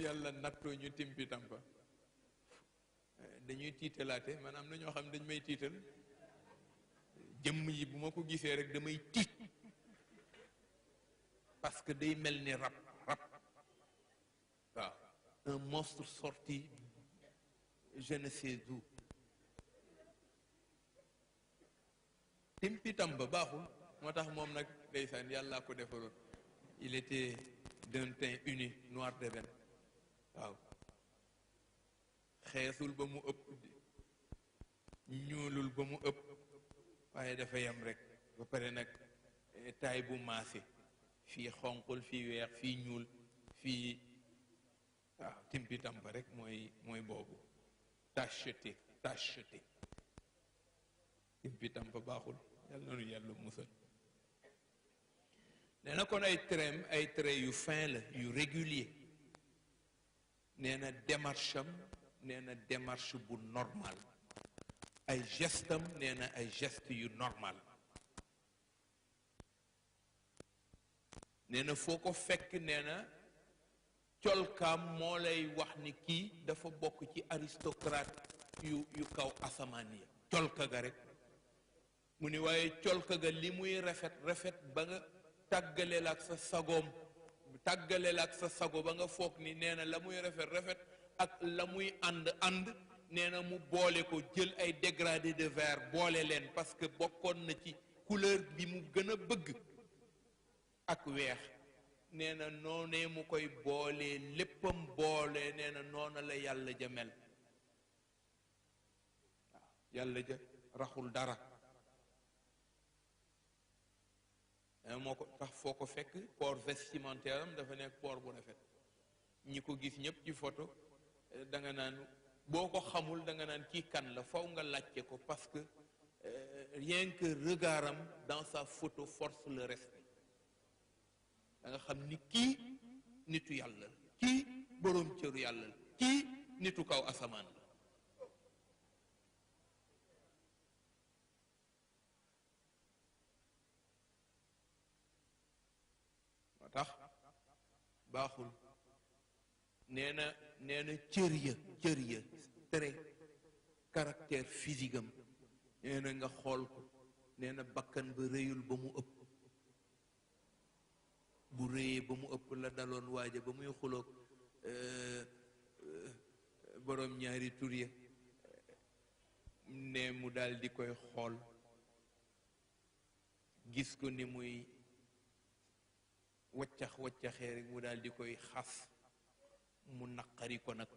yàlla nattoo ñu timpi tàmpa dañuy tiitalaate. maanaam na ñoo xam dañ may tiital. jëmm yi bu ma ko gisee rek damay tiit parce que day mel ni rab waaw un monstre sorti je ne sais d'où. timpi tàmpa baaxul. moo tax moom nag ndeysaan yàllaa ko defaloon. il était d'un teint uni noir d'ébène. waaw xeesul ba mu ëpp ñuulul ba mu ëpp waaye dafa yem rek. ba pare nag taay bu maase fii xonqul fii weex fii ñuul fii waaw timpi tàmpa rek mooy boobu tacheté timpi tàmpa baaxul. yàlla noonu yàlla musal. nee na kon ay traits yu fin la yu régulier. nee na démarche am nee na démarche bu normal. ay geste am nee na ay geste yu normal. nee na foo ko fekk nee na colkaam moo lay wax ni kii dafa bokk ci aristocrate yu kaw asamaan yi. colka ga rek mu ni waaye colka ga li muy rafet ba nga tàggaleel ak sa sagoom tàggaleel ak sa sago ba nga foog ni nee na la muy rafet ak la muy ànd nee na mu boole ko jël ay dégradé de verre boole leen parce que bokkoon na ci couleur bi mu gën a bëgg ak weex. nee na noonee mu koy boolee léppam boole nee na noona la yàlla ja mel. waaw yàlla ja raxul dara. moo ko tax foo ko fekk port vestimentaire am dafa nekk port bu rafet. ñi ko gis ñëpp ci photo danga naan boo ko xamul da nga naan kii kan la faw nga laajte ko parce que rien que regardam dans sa photo force le respect da nga xam ni kii nitu yàlla la kii boroom cëru yàlla la kii nitu kaw asamaan la moo tax baaxul nee na cër ya trait caractère physique am nee na nga xool ko nee na bakkan ba rëyul ba mu ëpp bu rëyee ba mu ëpp la daloon waaja ba muy xuloog boroom ñaari tur ya ne mu daal di koy xool gis ko ni muy waccaxee rek mu daal di koy xas mu naqari ko nag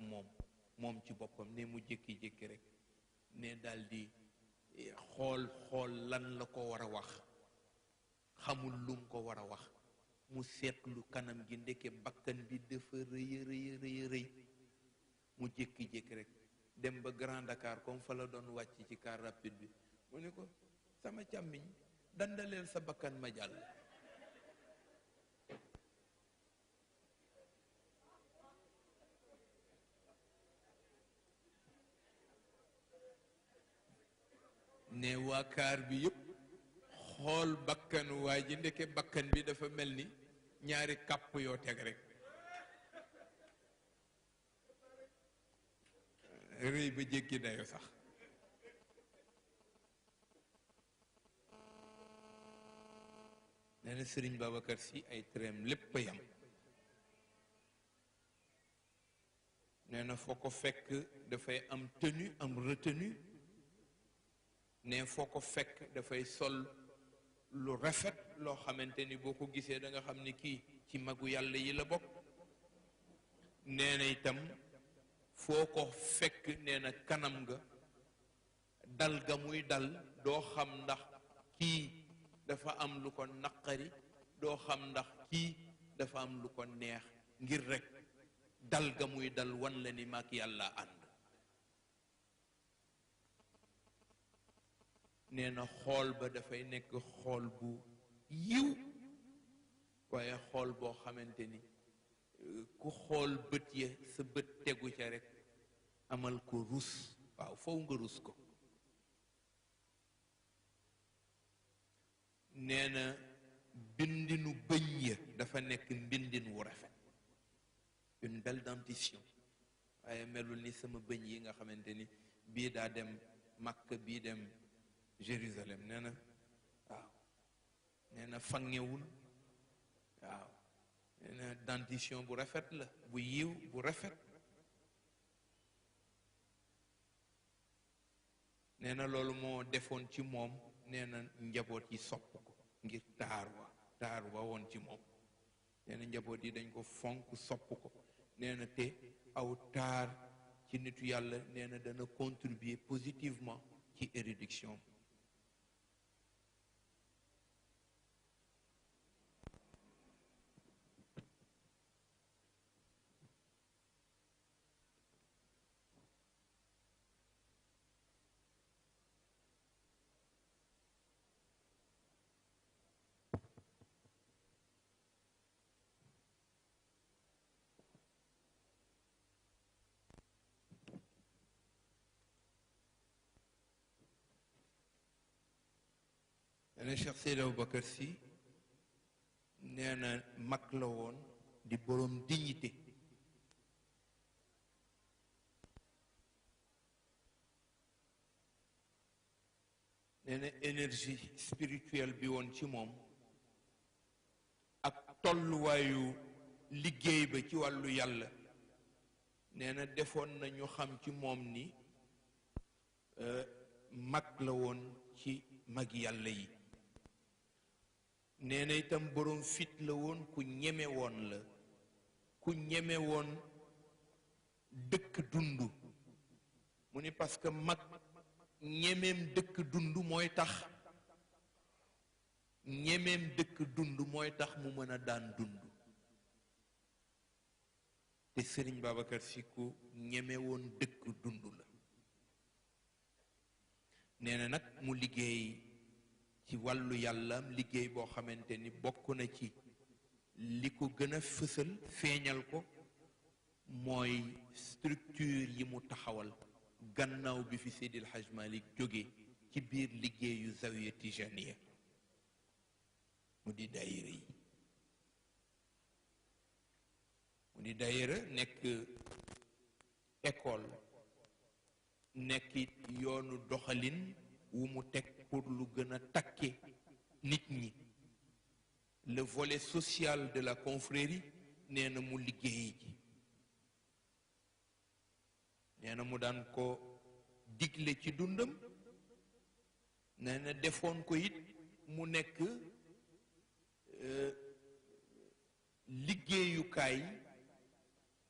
moom ci boppam ne mu jékki-jékki rek ne daal di xool lan la ko war a wax xamul lum ko war a wax mu seetlu kanam gi ndeke bakkan bi dafa rëy mu jékki-jékki rek dem ba Grand Dakar comme fa la doon wàcc ci car rapide bi mu ne ko sama càmmiñ dandaleel sa bakkan ma jàll ne waa kaar bi yëpp xool bakkanu waa ji ndeke bakkan bi dafa mel ni ñaari kàpp yoo teg rek rëy ba jéggi dayo sax nee na Sëriñ Babacar Sy ay tréem lépp a yam nee na foo ko fekk dafay am tenue am retenue ne foo ko fekk dafay sol lu rafet loo xamante ni boo ko gisee da nga xam ni kii ci magu yàlla yi la bokk nee na itam foo ko fekk nee na kanam nga dal ga muy dal doo xam ndax kii dafa am lu ko naqari doo xam ndax kii dafa am lu ko neex ngir rekk dal ga muy dal wan la ni mag yàlla ànd nee na xool ba dafay nekk xool bu yiw waaye xool boo xamante ni ku xool bët ya sa bët tegu ca rekk amal ko rus waaw foofu nga rus ko nee na mbindinu bëñ ya dafa nekk mbindin wu rafet une belle dentition waaye melul ni sama bëñ yi nga xamante ni bii daa dem Makka bii dem Jérusalem nee na waaw nee na fangewul waaw nee na dentition bu rafet la bu yiw bu rafet nee na loolu moo defoon ci moom nee na njaboot yi sopp ko ngir taar wa woon ci moom nee na njaboot yi dañ ko fonk sopp ko nee na te aw taar ci nitu yàlla nee na dana contribuer positivement ci érudition nee na Cheikh Seydi Aboubacar Sy nee na mag la woon di boroom dignité nee na énergie spirituelle bi woon ci moom ak tolluwaayu liggéey ba ci wàllu yàlla nee na defoon na ñu xam ci moom ni mag la woon ci mag yàlla yi nee na itam boroom fit la woon ku ñeme woon la ku ñeme woon dëkk dund mu ni parce que mag ñemeem dëkk dund mooy tax ñemeem dëkk dund mooy tax mu mën a daan dund te Sëriñ Babacar Sy ku ñeme woon dëkk dund la. nee na nag mu liggéey ci wàllu yàllaam liggéey boo xamante ni bokk na ci li ko gën a fësal feeñal ko mooy structure yi mu taxawal gannaaw bi fi Seydil Hadj Malick jóge ci biir liggéeyu Zawiya Tijaniya mu di daayira yi. mu di daayira nekk école nekk yoonu doxalin wu mu teg pour lu gën a takke nit ñi. le volet social de la confrérie nee na mu liggéey ji. nee na mu daan ko digle ci dundam. nee na defoon ko it mu nekk liggéeyukaay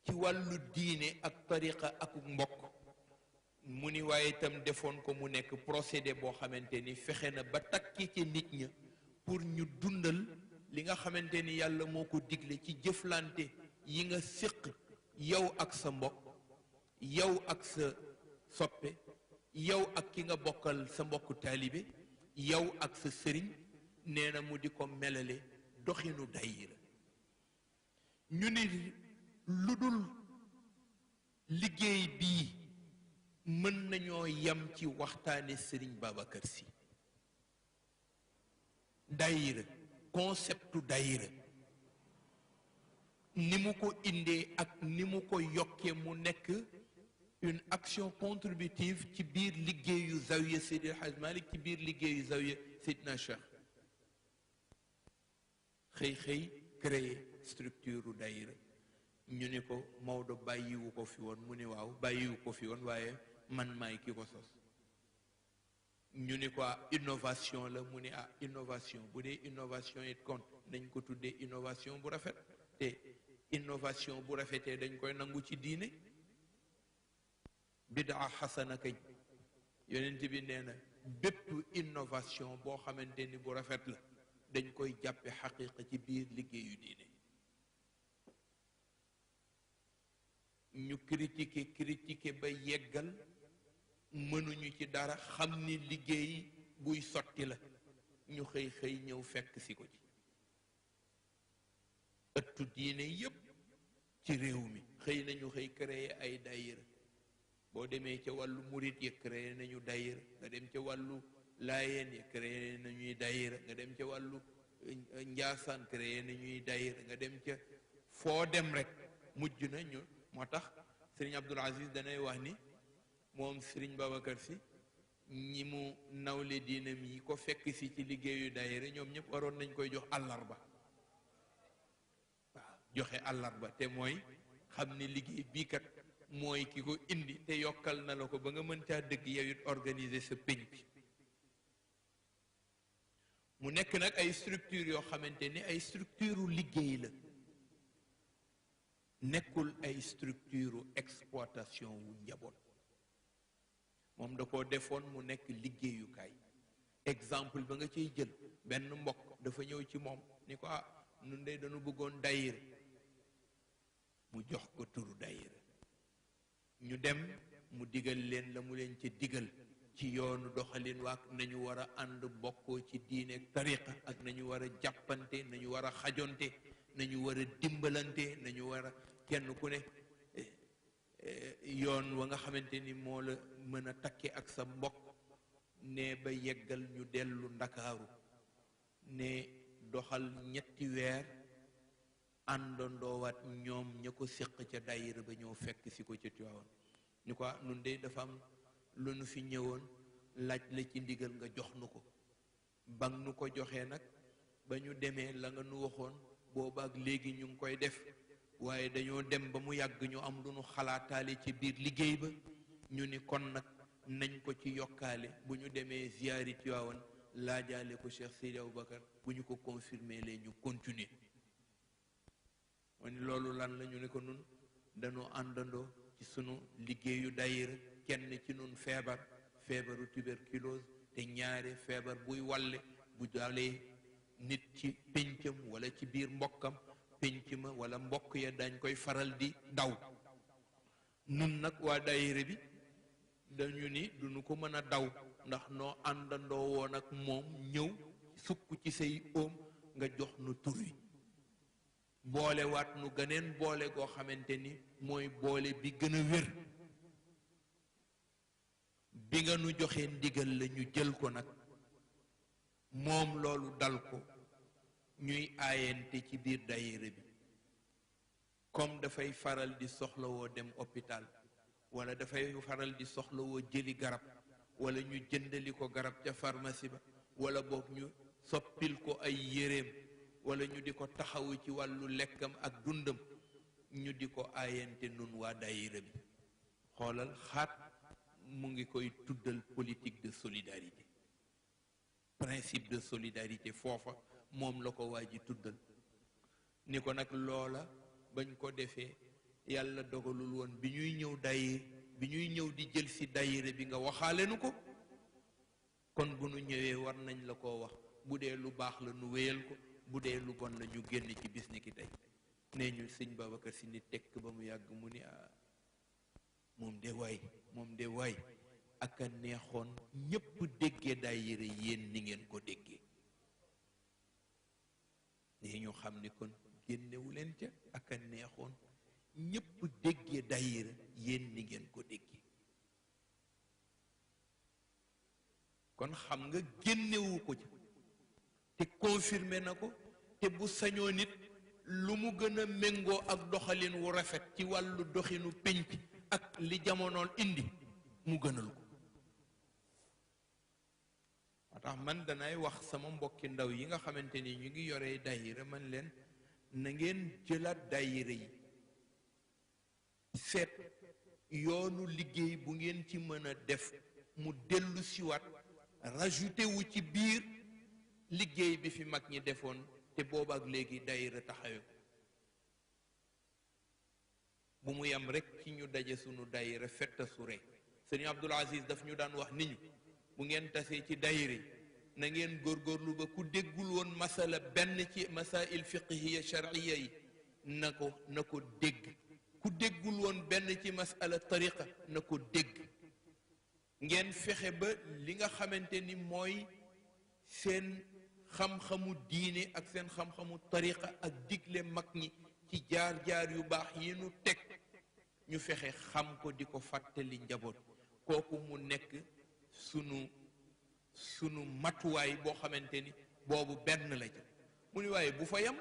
ci wàllu diine ak tariqa ak mbokk. mu ni waaye itam defoon ko mu nekk procédé boo xamante ni fexe na ba takki ci nit ña pour ñu dundal li nga xamante ni yàlla moo ko digle ci jëflante yi nga séq yow ak sa mbokk yow ak sa soppe yow ak ki nga bokkal sa mbokku taalibe yow ak sa sëriñ. nee na mu di ko melale doxinu daayira. ñu ni lu dul liggéey bii mën nañoo yem ci waxtaane Sëriñ Babacar Sy. daayira conceptu daayira ni mu ko indee ak ni mu ko yokkee mu nekk une action contributive ci biir liggéeyu Zawiya Seydi El Hadj Malick ci biir liggéeyu Zawiya Seydina Cheikh. xëy créer structure u daayira. ñu ni ko Maodo bàyyiwu ko fi woon mu ni waaw bàyyiwu ko fi woon waaye man maay ki ko sos. ñu ni ko innovation la mu ni innovation bu dee innovation it kon nañ ko tuddee innovation bu rafet te innovation bu rafetee dañ koy nangu ci diine. bidaa xasana kañ yonent bi nee na bépp innovation boo xamante ni bu rafet la dañ koy jàppe xaqiqa ci biir liggéeyu diine. ñu critiquer ba yeggal mënuñu ci dara xam ni liggéey buy sotti la ñu xëy ñëw fekk si ko ci. ëttu diine yépp ci réew mi nañu créer ay daayira. boo demee ca wàllu murit ya créé nañu daayira nga dem ca wàllu laayeen ya créé nañuy daayira nga dem ca wàllu njaasaan créé nañuy daayira nga dem ca foo dem rek mujj na ñu. moo tax Serigne Abdoul Aziz danay wax ni moom Serigne Babacar Sy ñi mu nawle diinam yi ko fekk si ci liggéeyu daayira ñoom ñëpp waroon nañ koy jox àllarba. waaw joxe àllarba te mooy xam ni liggéey bii kat mooy ki ko indi te yokkal na la ko ba nga mën caa dëgg yow it organiser sa pénc bi. mu nekk nag ay structure yoo xamante ni ay structure liggéey la. nekkul ay structure exploitation wu njaboot. moom da koo defoon mu nekk liggéeyukaay. exemple ba nga ciy jël benn mbokk dafa ñëw ci moom ni ko nun de dañu bëggoon daayira. mu jox ko turu daayira. ñu dem mu digal leen la mu leen ca digal ci yoonu doxalin waak nañu war a ànd bokkoo ci diine ak tariqa ak nañu war a jàppante nañu war a xajonte nañu war a dimbalante nañu war a kenn ku ne yoon wa nga xamante ni moo la mën a takke ak sa mbokk. ne ba yeggal ñu dellu Ndakaaru ne doxal 3 weer àndandoowaat ñoom ña ko séq ca daayira ba ñëw fekk si ko ca Tiwaawan ñu ko nun de dafa am lu nu fi ñëwoon laaj la ci ndigal nga jox nu ko. ba nu ko joxee nag ba ñu demee la nga nu waxoon boobaak léegi ñu ngi koy def waaye dañoo dem ba mu yàgg ñu am lu nu xalaataale ci biir liggéey ba ñu ni kon nag nañ ko ci yokkaale bu ñu demee ziyaari Tiwaawan laajaale ko Cheikh Seydi Aboubacar bu ñu ko confirmer lee ñu continuer. wani loolu lan la ñu ne ko nun dañoo àndandoo ci sunu liggéeyu daayira kenn ci nun feebaru tuberculose te ñaare feebar buy walle bu dalee nit ci péncam wala ci biir mbokkam pénc ma wala mbokk ya dañ koy faral di daw. nun nag waa daayira bi dañu ni duñu ko mën a daw ndax noo àndandoo woon ak moom ñëw sukk ci say óom nga jox nu tur wi boole waat nu gëneen boole goo xamante ni mooy boole bi gën a wér. bi nga nu joxee ndigal la ñu jël ko nag moom loolu dal ko ñuy aayante ci biir daayira bi comme dafay faral di soxlawoo dem hôpital wala dafay faral di soxlawoo jëli garab wala ñu jëndali ko garab ca pharmacie ba wala boog ñu soppil ko ay yéreem wala ñu di ko taxawu ci wàllu lekkam ak dundam ñu di ko aayante nun waa daayira bi xoolal xaat mu ngi koy tuddal politique de solidarité principe de solidarité foofa moom la ko waa ji tuddal ni ko nag loola bañ ko defee yàlla dogalul woon bi ñuy ñëw di jël si daayira bi nga waxaale nu ko kon bu nu ñëwee war nañ la koo wax bu dee lu baax la nu wéyal ko bu dee lu bon la ñu génn ci bis ni ki tey nee ñu sëñ Babacar Si ni tekk ba mu yàgg mu ni moom de waay ak a neexoon ñépp déggee daayira yéen ni ngeen ko déggee nee ñu xam ni kon génnewu leen ca ak a neexoon ñépp déggee daayira yéen ni ngeen ko déggee kon xam nga génnewu ko ca te confirmé na ko te bu sañoo nit lu mu gën a méngoo ak doxalin wu rafet ci wàllu doxinu pénc ak li jamonoon indi mu gënal ko moo tax man danay wax sama mbokki ndaw yi nga xamante ni ñu ngi yoree daayira man leen na ngeen jëlaat daayira yi seet yoonu liggéey bu ngeen ci mën a def mu dellu siwaat rajouté wu ci biir liggéey bi fi mag ñi defoon te boobaak léegi daayira taxawe bu mu yam rek ci ñu daje sunu daayira fetta sure sëñ Abdul Aziz daf ñu daan wax ni ñu bu ngeen tasee ci daayira yi na ngeen góorgóorlu ba ku déggul woon masala benn ci masail fiqhiya shar'iyya yi na ko dégg ku déggul woon benn ci masala tariqa na ko dégg ngeen fexe ba li nga xamante ni mooy seen xam-xamu diine ak seen xam-xamu tariqa ak digle mag ñi ci jaar-jaar yu baax yi nu teg ñu fexe xam ko di ko fàttali njaboot kooku mu nekk sunu matuwaay boo xamante ni boobu benn la ca mu ni waaye bu fa yam